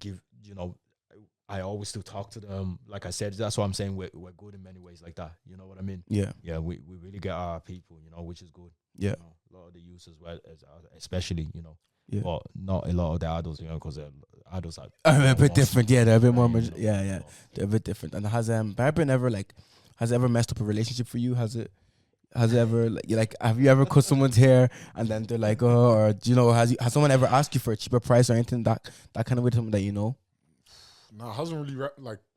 I always still talk to them. Like I said, that's what I'm saying. We're good in many ways like that. You know what I mean? Yeah. Yeah, we really get our people, which is good. Yeah. A lot of the youth as well, especially, Yeah. but not a lot of the adults, because adults are a bit different. Yeah, they're a bit more. Right, Yeah. They're a bit different. And has barbering ever has it ever messed up a relationship for you? Has it ever have you ever cut someone's hair and then they're like, oh, or has someone ever asked you for a cheaper price or anything that kind of with something that you know? Nah, it hasn't really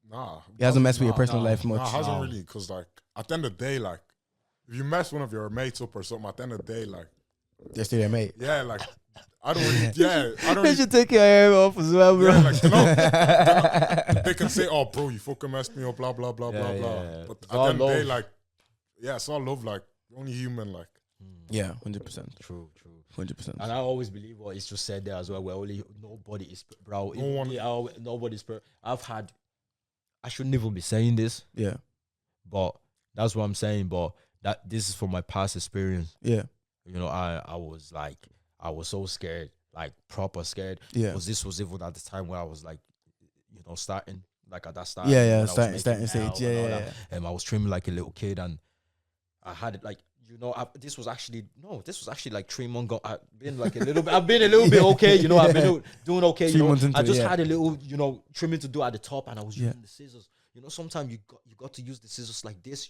nah. It hasn't messed with your personal life much. Nah, it hasn't really, because like at the end of the day, like if you mess one of your mates up or something, at the end of the day, like they're still your mate. Yeah, like I don't really. You should take your hair off as well, bro. Yeah, like, they can say, "Oh, bro, you fucking messed me up," blah blah blah blah blah. But at the end of the day, like, it's all love. Like, we're only human. Like, yeah, 100%. True. 100%. And I always believe what it's just said there as well. Where nobody is, bro. Nobody's. I shouldn't even be saying this. Yeah. But that's what I'm saying. But that this is from my past experience. Yeah. I was so scared, like proper scared. Yeah. Because this was even at the time where I was like, starting, like at that start. Yeah, starting stage. Yeah. And I was trimming like a little kid, and I had it like, this was actually like 3 months ago. I've been a little bit okay, I've been doing okay. 3 months into I just had a little, trimming to do at the top, and I was using the scissors. Sometimes you got to use the scissors like this,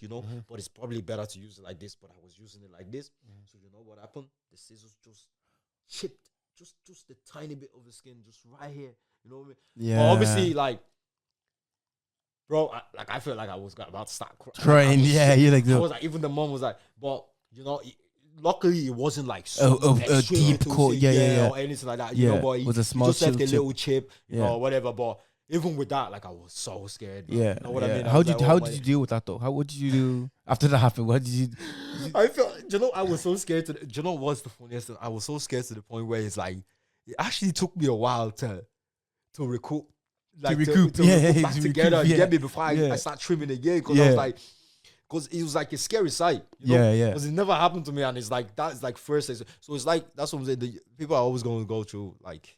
but it's probably better to use it like this. But I was using it like this, so what happened? The scissors just chipped, just the tiny bit of the skin, just right here. You know what I mean? Yeah. But obviously, like, bro, I felt like I was about to start crying. Yeah, you like. I was like, even the mom was like, but luckily it wasn't like a deep cut, yeah, or anything like that. But it was a small just left a chip. little chip, or whatever. But even with that, like, I was so scared. Bro. Yeah, you know what I mean? How did you deal with that though? What did you do after that happened? What did you? I felt, I was so scared what's the funniest thing? I was so scared to the point where it's like, it actually took me a while to recoup. Like to recoup back together, get me before I start trimming again, because I was like, because it was like a scary sight, because it never happened to me, and it's like that's like first, so it's like that's what I'm saying. The people are always going to go through like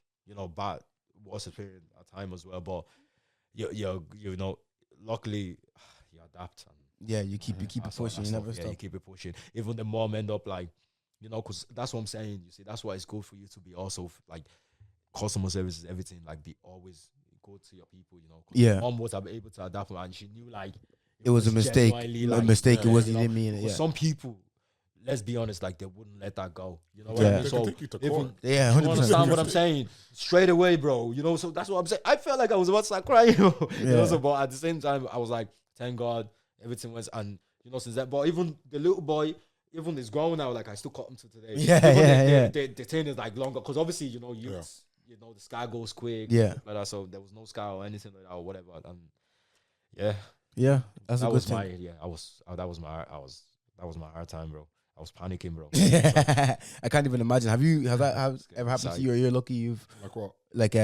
bad worst period at time as well, but luckily you adapt and you keep it pushing, you never stop. You keep it pushing. Even the mom end up like, because that's what I'm saying. You see, that's why it's good for you to be also like customer services, everything, like be always go to your people, Mom was able to adapt, and she knew like it was a mistake. It wasn't even mean it. Some people, let's be honest, like they wouldn't let that go. You know what I I mean? They can take you to court. You understand what I'm saying? Straight away, bro. So that's what I'm saying. I felt like I was about to start crying. But at the same time, I was like, thank God, everything was, and since that. But even the little boy, even is grown now. Like I still cut him to today. The thing is like longer, because obviously the scar goes quick. Yeah. But so there was no scar or anything like that or whatever. And that's a good thing. That was my hard time, bro. I was panicking, bro. I can't even imagine. Has that ever happened to you, or you're lucky you've like what? Like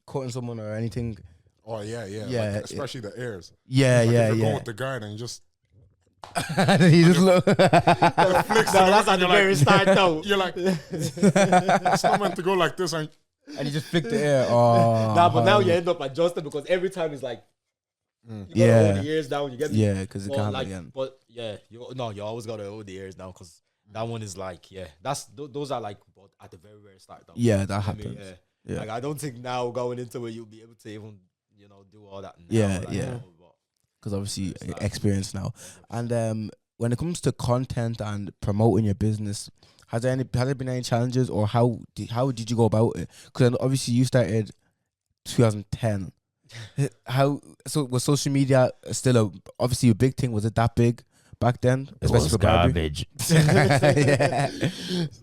cutting someone or anything? Oh yeah. Like, especially the ears. Yeah, like yeah, if you're going with the guy and you just he just look. That's at the very start, though. You're like, it's not meant to go like this, and you just flick the air. Oh, but now you end up adjusting, because every time it's like, you gotta hold the ears down. You get me? Yeah, because it can't like, again. But you always gotta hold the ears down, because that one is like, those are like at the very very start. Though. Yeah, that happens. Yeah. Like I don't think now going into it you'll be able to even do all that. Because obviously experience now, and when it comes to content and promoting your business, has there been any challenges, or how did you go about it? Because obviously you started 2010. So was social media still obviously a big thing? Was it that big back then? Especially for garbage.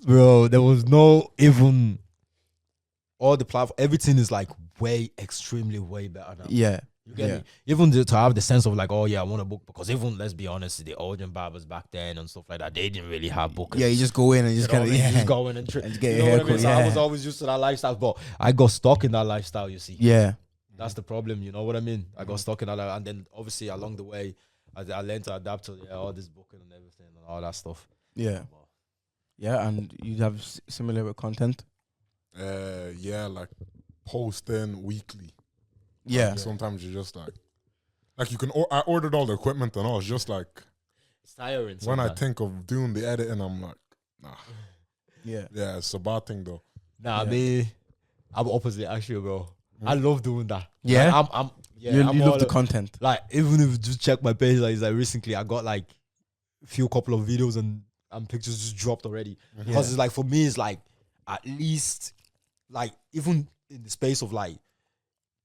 Bro, there was no even all the platform. Everything is like extremely way better now. Yeah. You get me? Even to have the sense of like, oh yeah, I want a book, because even, let's be honest, the older barbers back then and stuff like that, they didn't really have bookers. Yeah, you just go in and just kind of just go in and get your haircut. So I was always used to that lifestyle, but I got stuck in that lifestyle. You see? Yeah. That's the problem, you know what I mean? I got stuck in that, and then obviously along the way, I learned to adapt to all this booking and everything and all that stuff. Yeah, and you have similar with content. Like posting weekly. Yeah. Like, sometimes you're just like you can. I ordered all the equipment and all. It's just like it's tiring. When I think of doing the editing, I'm like, nah. Yeah. Yeah, it's a bad thing though. Nah, I'm opposite actually, bro. I love doing that. Yeah, like, you love the content. Like even if you just check my page, like recently I got like a couple of videos and pictures just dropped already. Because it's like for me, it's like at least like even in the space of like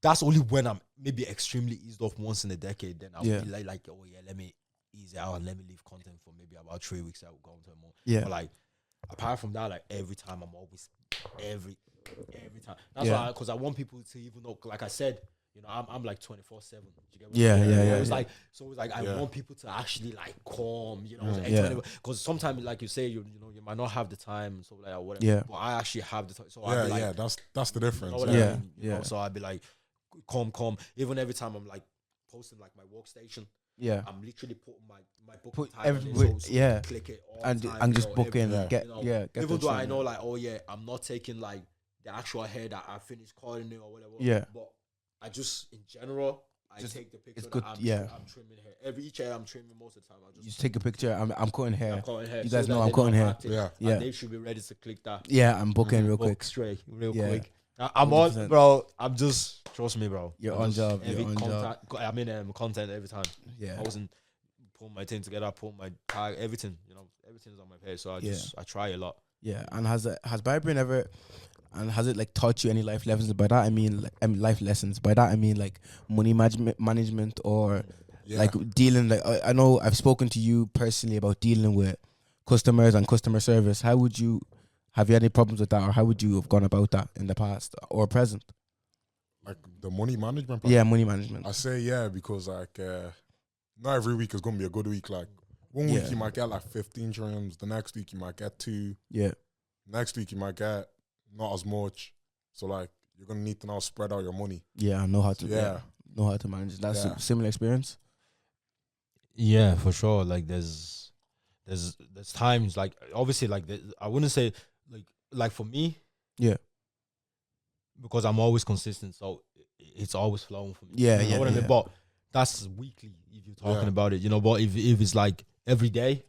that's only when I'm maybe extremely eased off once in a decade. Then I'll be like, oh yeah, let me ease out and let me leave content for maybe about 3 weeks. I will go into a month. Yeah, but like apart from that, like every time I'm always every time. That's why, because I want people to even know. Like I said, you know, I'm like 24/7. Yeah. It's like I want people to actually like come, you know, because sometimes like you say, you know, you might not have the time, so like or whatever. Yeah. But I actually have the time. So that's the difference. You know I mean? So I'd be like, come. Even every time I'm like posting like my workstation. Yeah, I'm literally putting my book click it all and time, and just book in and get even though I know like I'm not taking like the actual hair that I finished cutting it or whatever, but I just in general I take the picture. It's good. I'm trimming hair each hair. I'm trimming most of the time. I just take a picture. I'm cutting hair. You guys so know I'm cutting hair. And they should be ready to click that. Yeah, I'm booking real quick. Quick. I'm on, bro. I'm just trust me, bro. You're on job. I'm in content every time. Yeah, I wasn't putting my thing together. I put my tag, everything. You know, everything's on my page. So I try a lot. Yeah, and has Barbering ever? And has it like taught you any life lessons? By that I mean like life lessons. By that I mean like money management or like dealing. Like I know I've spoken to you personally about dealing with customers and customer service. Have you had any problems with that, or how would you have gone about that in the past or present? Like the money management part? Yeah, money management. I say because like not every week is gonna be a good week. Like one week you might get like 15 trims, the next week you might get 2. Yeah. Next week you might get not as much. So like you're gonna need to now spread out your money. Yeah, know how to know how to manage. That's a similar experience. Yeah, for sure. Like there's times like obviously like I wouldn't say like for me, because I'm always consistent, so it's always flowing for me. Yeah, you know what I mean? But that's weekly if you're talking about it, you know. But if it's like every day,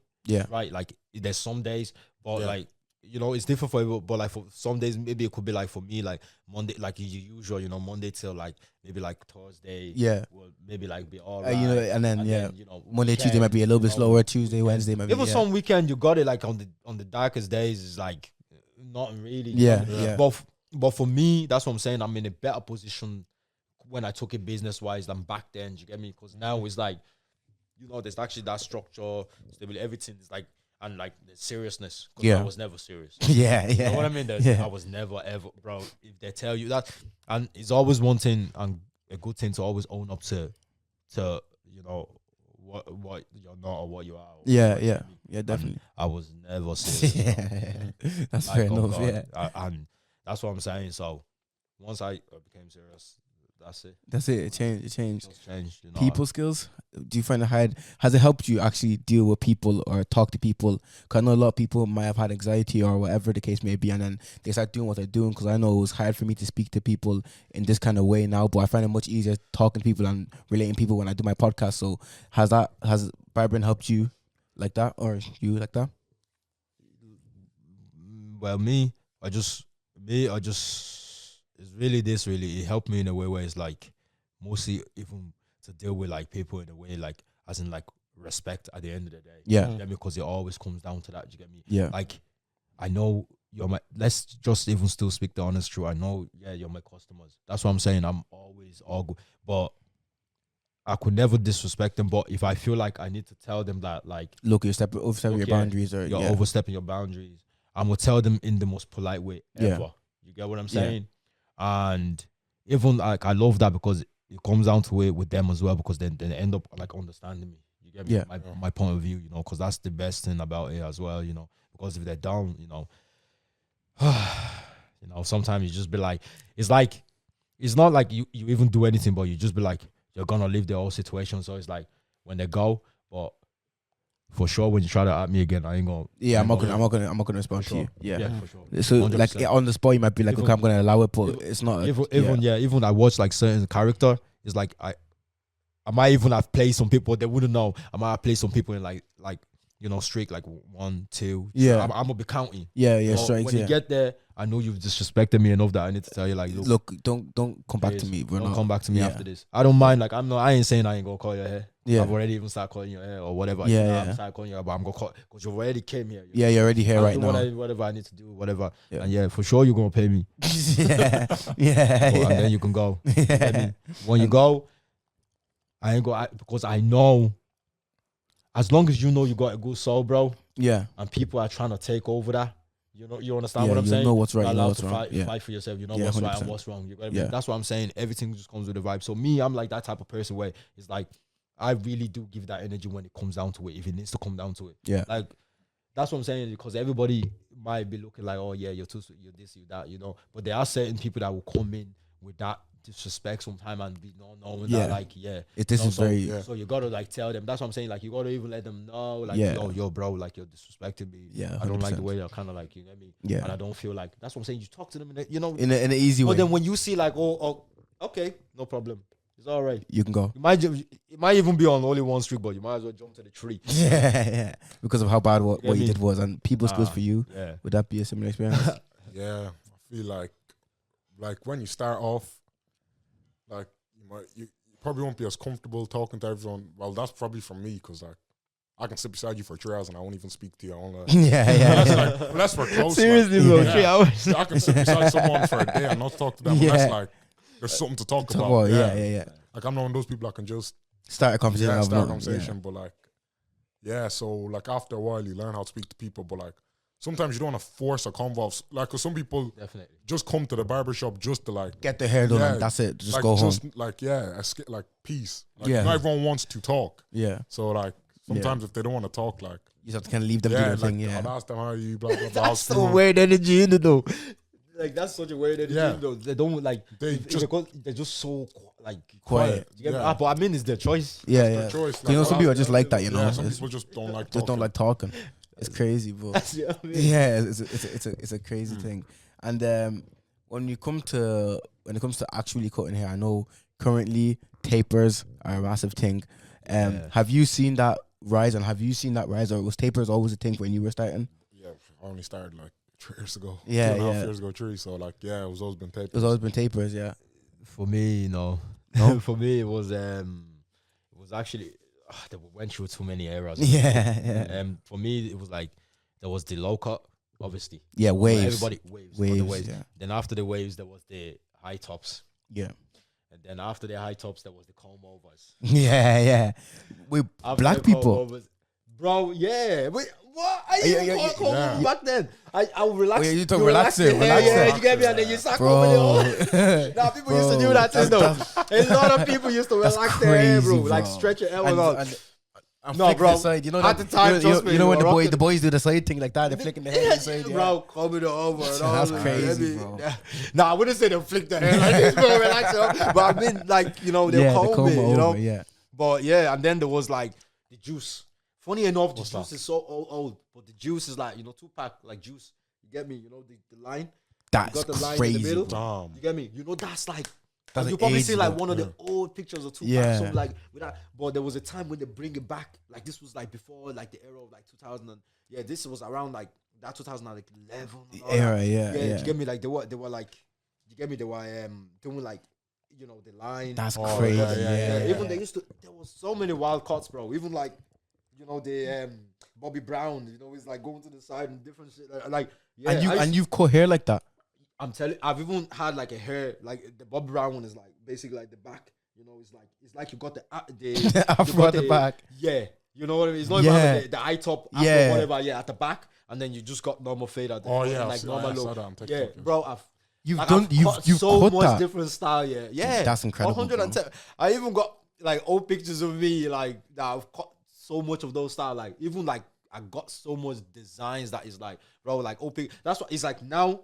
right? Like there's some days, but like you know, it's different for everyone. But like for some days, maybe it could be like for me, like Monday, like usual, you know, Monday till like maybe like Thursday, will maybe like be all right, you know, and then you know, Monday, weekend, Tuesday might be a little bit slower. Tuesday, Wednesday, maybe even some weekend you got it like on the darkest days is like not really, But for me, that's what I'm saying. I'm in a better position when I took it business wise than back then. Do you get me? Because now it's like, you know, there's actually that structure, stability, everything is like, and like the seriousness. Because I was never serious. You know what I mean? I was never ever, bro. If they tell you that, and it's always one thing and a good thing to always own up to you know what you're not or what you are. Yeah, definitely. And I was never serious. That's fair enough. And that's what I'm saying. So once I became serious, that's it. It changed. It changed. You know, people skills. Do you find it hard? Has it helped you actually deal with people or talk to people? Because I know a lot of people might have had anxiety or whatever the case may be, and then they start doing what they're doing. Because I know it was hard for me to speak to people in this kind of way now, but I find it much easier talking to people and relating to people when I do my podcast. So has Barbering helped you like that, or you like that? Well, it's really it helped me in a way where it's like mostly even to deal with like people in a way like as in like respect at the end of the day. Yeah. You get me? Because it always comes down to that. You get me? Yeah. Like I know you're my, let's just even still speak the honest truth. I know, you're my customers. That's what I'm saying. I'm always all good. But I could never disrespect them. But if I feel like I need to tell them that like look, you're overstepping your boundaries, or you're overstepping your boundaries, I'm gonna tell them in the most polite way ever. You get what I'm saying? And even like I love that because it comes down to it with them as well, because then they end up like understanding me. You get me? My point of view, you know, because that's the best thing about it as well, you know. Because if they're down, you know, you know, sometimes you just be like, it's not like you even do anything, but you just be like, you're gonna leave the whole situation. So it's like when they go, but for sure, when you try to at me again, I ain't gonna. Yeah, I'm not gonna respond to you. Yeah, for sure. So 100%. like on the spot, you might be like, okay, I'm gonna allow it, but it's not. Even I watch like certain character. It's like I might even have played some people they wouldn't know. I might have played some people in like streak like 1, 2. Yeah, I'm gonna be counting. Yeah, strikes. When you get there, I know you've disrespected me enough that I need to tell you like, look, don't come back to me. Don't come back to me after this. I don't mind. Like I ain't saying I ain't gonna call your hair. Yeah, I've already even started calling your hair or whatever. I'm started calling you, but I'm gonna call because you already came here. You're already here right now. Whatever I need to do, whatever. Yeah. And for sure you're gonna pay me. And then you can go. When you go, I ain't go because I know. As long as you know you got a good soul, bro. Yeah. And people are trying to take over that. You understand what I'm saying? You know what's right. You're allowed to fight for yourself. You know what's 100%. Right and what's wrong. That's what I'm saying. Everything just comes with a vibe. So me, I'm like that type of person where it's like I really do give that energy when it comes down to it. If it needs to come down to it. Yeah. Like that's what I'm saying, because everybody might be looking like, oh yeah, you're too sweet, you're this, you're that, But there are certain people that will come in with that disrespect sometime and be knowing that like so you gotta like tell them. That's what I'm saying, like you gotta even let them know like yo bro, like you're disrespecting me. I don't like the way you're kind of like, you get me, and I don't feel like, that's what I'm saying, you talk to them in an easy way. But then when you see like oh okay, no problem, it's all right, you can go. It might even be on only one street, but you might as well jump to the tree. Because of how bad what you did was, and people skills for you. Would that be a similar experience? I feel like when you start off, like you probably won't be as comfortable talking to everyone. Well, that's probably from me, because like I can sit beside you for 3 hours and I won't even speak to you. Unless we're close. Seriously, bro, 3 hours. I can sit beside someone for a day and not talk to them. Unless like there's something to talk about. Like I'm not one of those people that can just start a conversation. But like, so like after a while you learn how to speak to people. But like sometimes you don't want to force a convo. Like, cause some people just come to the barbershop just to like get their hair done and that's it. Just like, go home. Like peace. Like not everyone wants to talk. Yeah. So like sometimes if they don't want to talk, like you just have to kind of leave them do their thing. I'll ask them how are you, blah blah blah. That's so weird energy in it though. Like that's such a weird energy though. They don't like they're just so like quiet. But I mean, it's their choice. Their choice. Like, some people are just like that. Some people just don't like talking. Don't like talking. It's crazy, bro. It's a crazy thing. And when it comes to actually cutting hair, I know currently tapers are a massive thing. Have you seen that rise? And have you seen that rise, or was tapers always a thing when you were starting? Yeah, I only started like 3 years ago. 2.5 years ago, 3. So like, it was always been tapers. It's always been tapers, yeah. For me, no. For me, it was actually. They went through too many eras. For me, it was like there was the low cut, obviously. Yeah, waves. Everybody waves. Yeah. Then after the waves, there was the high tops. Yeah. And then after the high tops, there was the comb overs. With black people, bro. Yeah. Wait, what? I used to call back then. I would relax. You talk relaxing. Yeah, you get me, and then you start combing it all. Now people used to do that too, though. A lot of people used to relax their hair, bro. Like stretch your hair out. No, bro. Side. You know at the time, you know when the boys do the side thing like that, they're flicking the hair inside, bro, combing it over. That's crazy, bro. Nah, I wouldn't say they'll flick the hair like this, bro. Relax, but I mean, like, they'll comb it, you know. But and then there was like the juice. Funny enough, the juice is so old, but the juice is like, 2-pack, like juice. You get me? The line. That's you got the line crazy. In the middle. Damn. You get me? That's like, you probably see like one of the old pictures of 2-pack. Something like with that. But there was a time when they bring it back. Like this was like before like the era of like 2000. This was around like that 2011. Era, You get me? Like they were like, you get me? They were doing like, the line. That's crazy. Even there was so many wild cuts, bro. Even like, the Bobby Brown, he's like going to the side and different shit. Like and you've cut hair like that. I'm telling, I've even had like a hair, like the Bobby Brown one is like basically like the back. It's like you got the afro at the back. Yeah, you know what I mean. It's not even the eye top, afro, whatever. Yeah, at the back, and then you just got normal fade at the like normal look. Bro, you've cut so much that. Different style. Yeah, that's incredible. 110. I even got like old pictures of me like that. I've cut so much of those style, like even like I got so much designs that is like, bro, like open. That's what it's like now.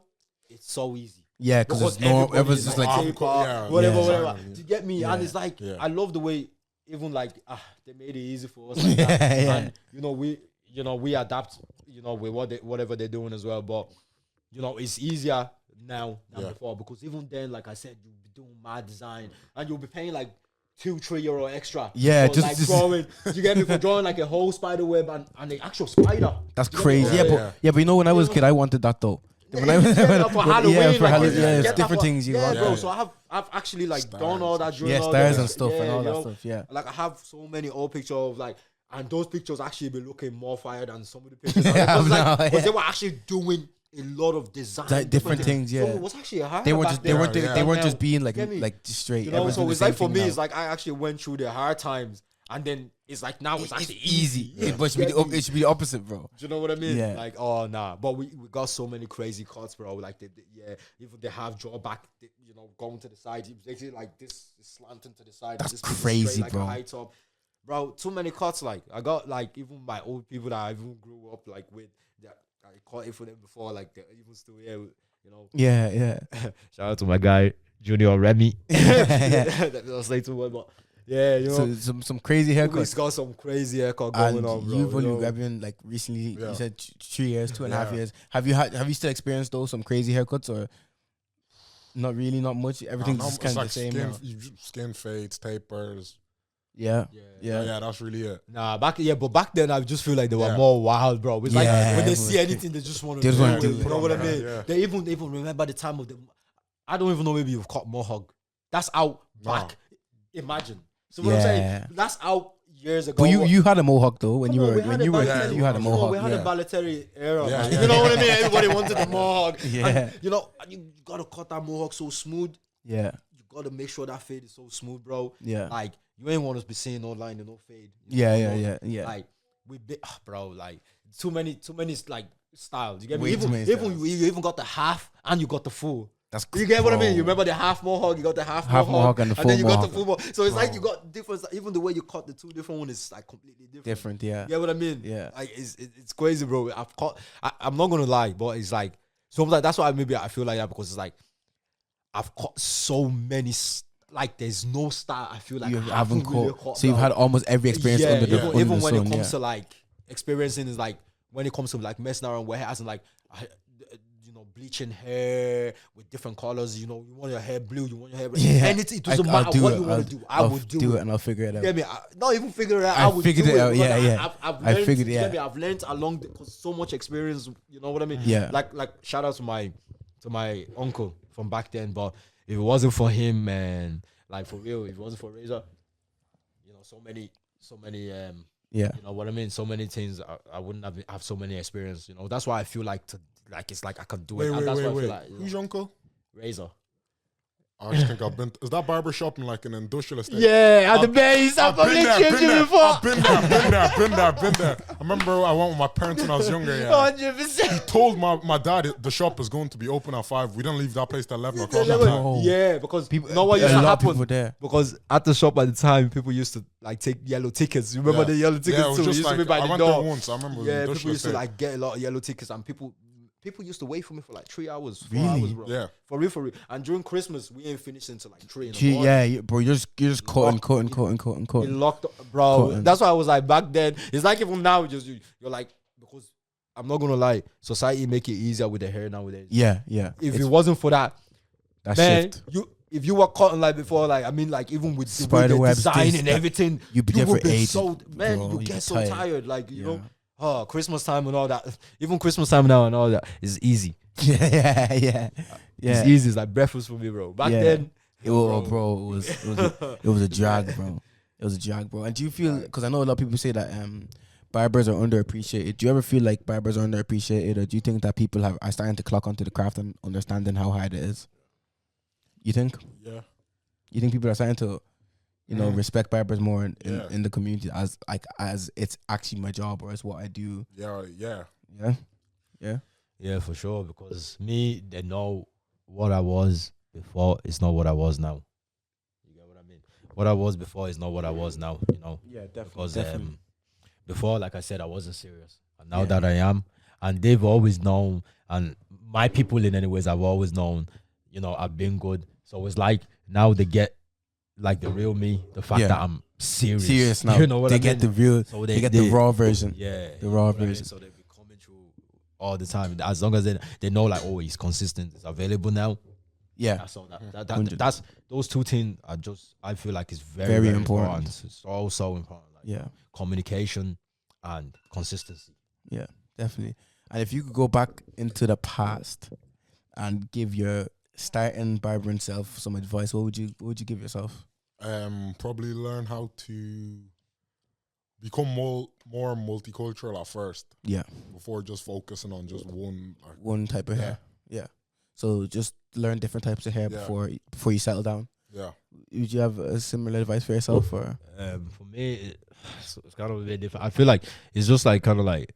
It's so easy. Yeah, because everyone's just like whatever. Do you get me? And it's like I love the way even like they made it easy for us. Like that. And we adapt. With whatever they're doing as well. But it's easier now than before, because even then, like I said, you'll be doing mad design and you'll be paying like €2-3 extra. Yeah, for, just drawing. You get me, for drawing like a whole spider web and the actual spider. That's crazy. But when I was a kid, I wanted that though. For Halloween, it's different things you want. Bro. So I've actually like stars. Done all that. Stars and stuff and all that stuff. Yeah, like I have so many old pictures of like, and those pictures actually be looking more fire than some of the pictures. Because they were actually doing a lot of design, different things. Yeah, so it was actually hard. They weren't just being like straight. So it's like for me, it's like I actually went through the hard times. And then it's like now it's actually easy. But it should be the opposite, bro. Do you know what I mean? Yeah. Like, oh nah. But we got so many crazy cuts, bro. Like even they have drawback, going to the side. It's basically like this is slanting to the side. That's crazy, straight, bro. Like a high top. Bro, too many cuts. Like I got like even my old people that I even grew up like with. I caught it for them before. Like they're even still here. Yeah. Shout out to my guy Junior Remy. I'll say too much, but. Yeah, so some crazy haircuts. He's got some crazy haircut going on, bro. You've only grabbing like recently. You said 3 years, 2.5 years. Have you still experienced those some crazy haircuts or not really? Not much. Everything's just kind of the same. Skin fades, tapers. Yeah. That's really it. But back then I just feel like they were more wild, bro. It's like when they see anything, they just want to do it. You know what I mean? Yeah. They even remember the time of them. I don't even know, maybe you've caught mohawk. That's out back. Imagine. So what I'm saying, that's out years ago. But you had a mohawk though when you had a mohawk. We had a Balotelli era. You know what I mean? Everybody wanted a mohawk. And, you gotta cut that mohawk so smooth. Yeah. You gotta make sure that fade is so smooth, bro. Yeah. Like you ain't want to be seeing online and no fade. Yeah. Like bro, like too many like styles. You get me? You even got the half and you got the full. You get what I mean? You remember the half mohawk, you got the half mohawk and the full then you mohawk. got the full mohawk. So it's like you got different, even the way you cut the two different ones is like completely different. Yeah. You get what I mean? Yeah. Like it's crazy, bro. I'm not gonna lie, but it's like, so like that's why I feel like that, because it's like I've caught so many, like there's no style I feel like you I haven't caught. really caught. So you've had almost every experience under the sun. Even when it comes to like experiencing, is like when it comes to like messing around with hair, as in like bleaching hair with different colors. You want your hair blue, you want your hair red. Anything, it doesn't matter what you want to do. I will do it, and I'll figure it out. Get me? Not even figure it out. I will figure it out. Yeah. I've figured it out. I've learned along because so much experience. You know what I mean? Yeah. Like shout out to my uncle from back then. But if it wasn't for him, man, like for real, if it wasn't for Razor, so many. You know what I mean? So many things I wouldn't have so many experience. That's why I feel like it's like I can do it. Wait. I feel like, who's your uncle? Razor. I just think I've been. Is that barber shop in like an industrial estate? Yeah, at the base. I've been there. I've been there. I remember I went with my parents when I was younger. 100%. He told my dad the shop is going to be open at 5. We didn't leave that place till 11 o'clock. Yeah, because people, what used to happen? There. Because at the shop at the time, people used to like take yellow tickets. You remember the yellow tickets? Yeah, it was used to be by I the went door. there once. I remember. Yeah, people used to like get a lot of yellow tickets, and people used to wait for me for like 3 hours, 4 hours, bro. Yeah. For real. And during Christmas, we ain't finished until like 3 in the morning. Yeah, bro. You're just cutting. It locked up, bro. Cutting. That's why I was like, back then. It's like even now, you're like, because I'm not gonna lie, society make it easier with the hair nowadays. Yeah. If it wasn't for that shift. If you were cutting like before, like I mean, like even with spider the design and everything, you'd be there for ages. So man, you get so tired. Like you know. Oh, Christmas time and all that. Even Christmas time now and all that is easy. Yeah. It's easy. It's like breakfast for me, bro. Back then, it was a drag, bro. It was a drag, bro. And do you feel? Because I know a lot of people say that barbers are underappreciated. Do you ever feel like barbers are underappreciated, or do you think that people are starting to clock onto the craft and understanding how hard it is? You think? Yeah. You think people are starting to respect barbers more in the community as it's actually my job or it's what I do? Yeah, for sure. Because they know what I was before. It's not what I was now. You get what I mean? What I was before is not what I was now. Yeah, definitely. Because before, like I said, I wasn't serious, and now that I am, and they've always known, and my people in any ways have always known. I've been good. So it's like now they get like the real me, the fact that I'm serious now. You know what they I get mean? the real. So they get the raw version. Yeah, the raw version. So they be coming through all the time. As long as they know like, oh, he's consistent, it's available now. Yeah, that's all. That's those two things are just. I feel like it's very important. It's so important. Like, yeah, communication and consistency. Yeah, definitely. And if you could go back into the past and give your starting barbering self some advice, what would you give yourself? Probably learn how to become more multicultural at first. Yeah. Before just focusing on just one type of hair. Yeah. So just learn different types of hair before you settle down. Yeah. Would you have a similar advice for yourself, or? For me, it's kind of a bit different. I feel like it's just like kind of like.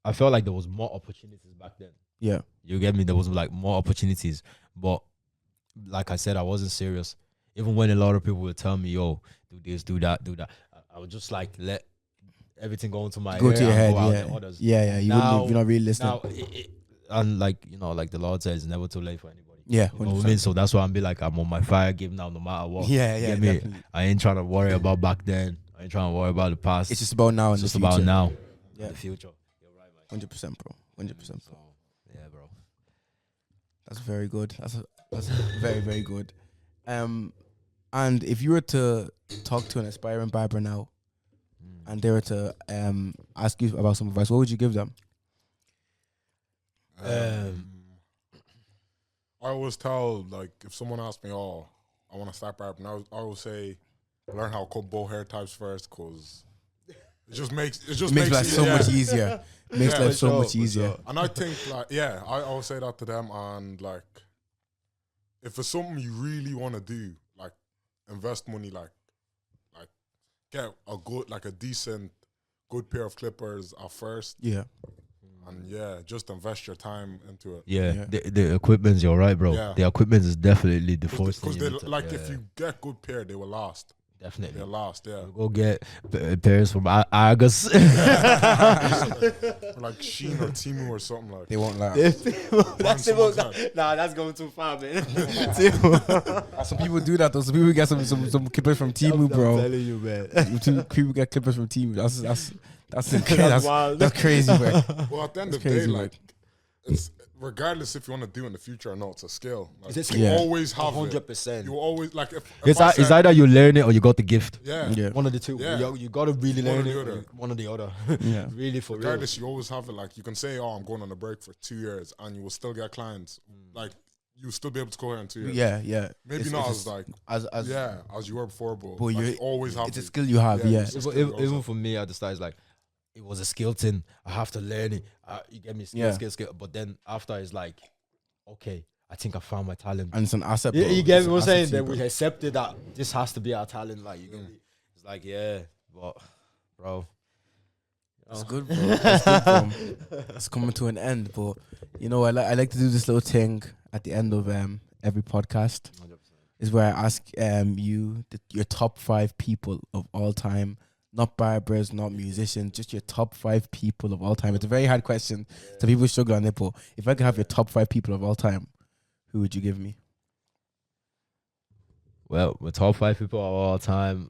I felt like there was more opportunities back then. Yeah. You get me? There was like more opportunities. But like I said, I wasn't serious. Even when a lot of people would tell me, yo, do this, do that. I would just like let everything go into my go to your head, yeah. You're not really listening. Now, and like, like the Lord says, it's never too late for anybody. Yeah, you know what I mean? So that's why I'm be like, I'm on my fire game now, no matter what. Yeah, definitely. I ain't trying to worry about back then. I ain't trying to worry about the past. It's just about now and it's the just future. about now. Yeah, the future. 100%, bro. 100%, bro. Yeah, bro. That's very good. That's very, very good. And if you were to talk to an aspiring barber now, and they were to ask you about some advice, what would you give them? I always tell, like, if someone asks me, "Oh, I want to start barbering," I always say, learn how to cut both hair types first, cause it just makes life so much easier. Makes life so much easier. And I think, like, I always say that to them. And like, if it's something you really want to do, like, invest money, like get a decent, good pair of clippers at first. Yeah. And just invest your time into it. Yeah. The equipment's you're right, bro. Yeah. The equipment is definitely the first thing. Because if you get good pair, they will last. Definitely. They'll last, yeah. We'll go get pairs from Argus. Or like Sheen or Timu or something like. They won't last. That's going too far, man. Some people do that though. Some people get some clippers from Timu, bro. I'm telling you, man. People get clippers from Timu. That's crazy, bro. Well, at the end of the day, like, it's regardless if you want to do in the future or not, it's a skill. Like, you always have 100%. You always like if it's either you learn it or you got the gift. Yeah. One of the two. Yeah. You got to really learn it. Other. One or the other. Yeah. Really, for regardless, real. you always have it. Like, you can say, "Oh, I'm going on a break for 2 years," and you will still get clients. Like, you'll still be able to go here in 2 years. Yeah. Maybe not as you were before, but you always have. It's a skill you have. Yeah. Even for me at the start, it's like, it was a skill thing. I have to learn it. You get me skill. But then after, it's like, okay, I think I found my talent. And it's an asset. You get me what I'm saying? Then we accepted that this has to be our talent. Like, you get me? It's like, but bro. It's good, bro. It's good, bro. It's coming to an end, but I like to do this little thing at the end of every podcast. 100%. Is where I ask you your top 5 people of all time. Not barbers, not musicians, just your top 5 people of all time. It's a very hard question. So people struggle on it, but if I could have your top 5 people of all time, who would you give me? Well, my top 5 people of all time.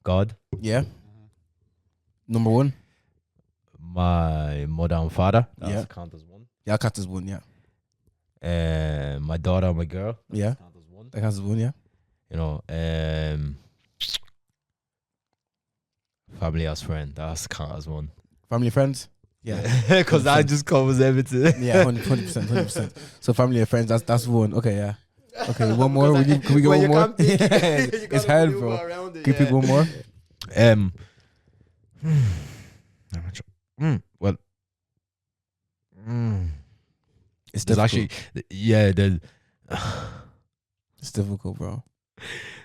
God. Yeah. Number 1. My mother and father. That's count as one. Yeah, count as one, yeah. And my daughter and my girl. Yeah. That counts as one, yeah. Family as friend. That's count as one. Family friends? Yeah. Because that just covers everything. Yeah, 100%. So family and friends, that's one. Okay, yeah. Okay, one more. Can we get one more? It's hard, bro. Can we pick one more? Well, it's there's actually, it's difficult, bro.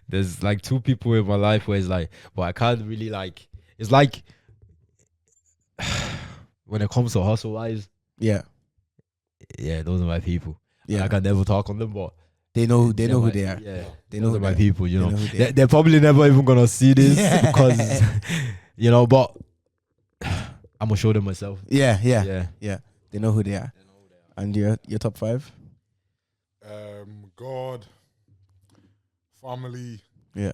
There's like 2 people in my life where it's like, but I can't really like. It's like when it comes to hustle wise, yeah, those are my people. Yeah, I can never talk on them, but they know who they are. Yeah, they know those are my people. They're probably never even gonna see this because but I'm gonna show them myself. Yeah. They know who they are. And your top 5? God, family, yeah,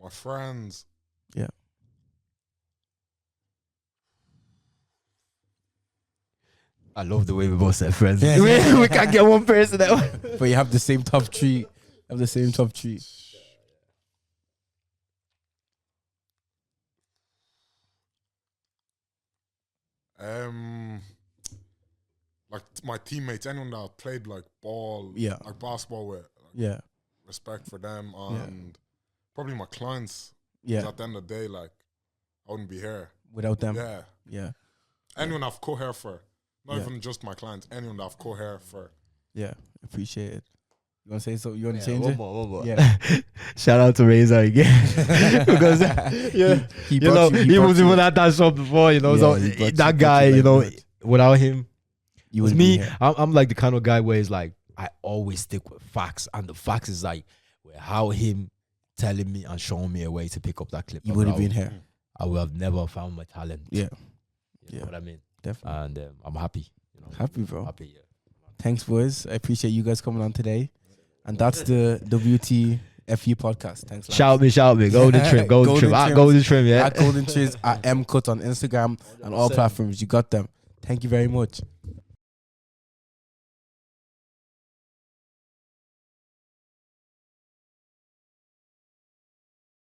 my friends. yeah. I love the way we both said friends. We can't get one person that way. But you have the same top tree. Have the same top tree. Like my teammates, anyone that I played like ball, like basketball with, like, respect for them, and probably my clients. Yeah. 'Cause at the end of the day, like I wouldn't be here without them. Yeah. Anyone I've co-hair for, not even just my clients. Anyone that I've co-hair for. Yeah, appreciate it. You want to say so? You want to change one it? more. Yeah. Shout out to Razor again because he was even at that shop before, so that guy, without him, with me. I'm like the kind of guy where it's like I always stick with facts, and the facts is like how him telling me and showing me a way to pick up that clip. You would have been here. I would have never found my talent. Yeah, you know what I mean. Definitely. And I'm happy. Happy, bro. Happy. Yeah. Thanks, boys. I appreciate you guys coming on today. And that's the WTFU podcast. Thanks. Shout me. GoldenTrimz. GoldenTrimz. Yeah. At GoldenTrimz, at Mcutz on Instagram and all platforms. You got them. Thank you very much.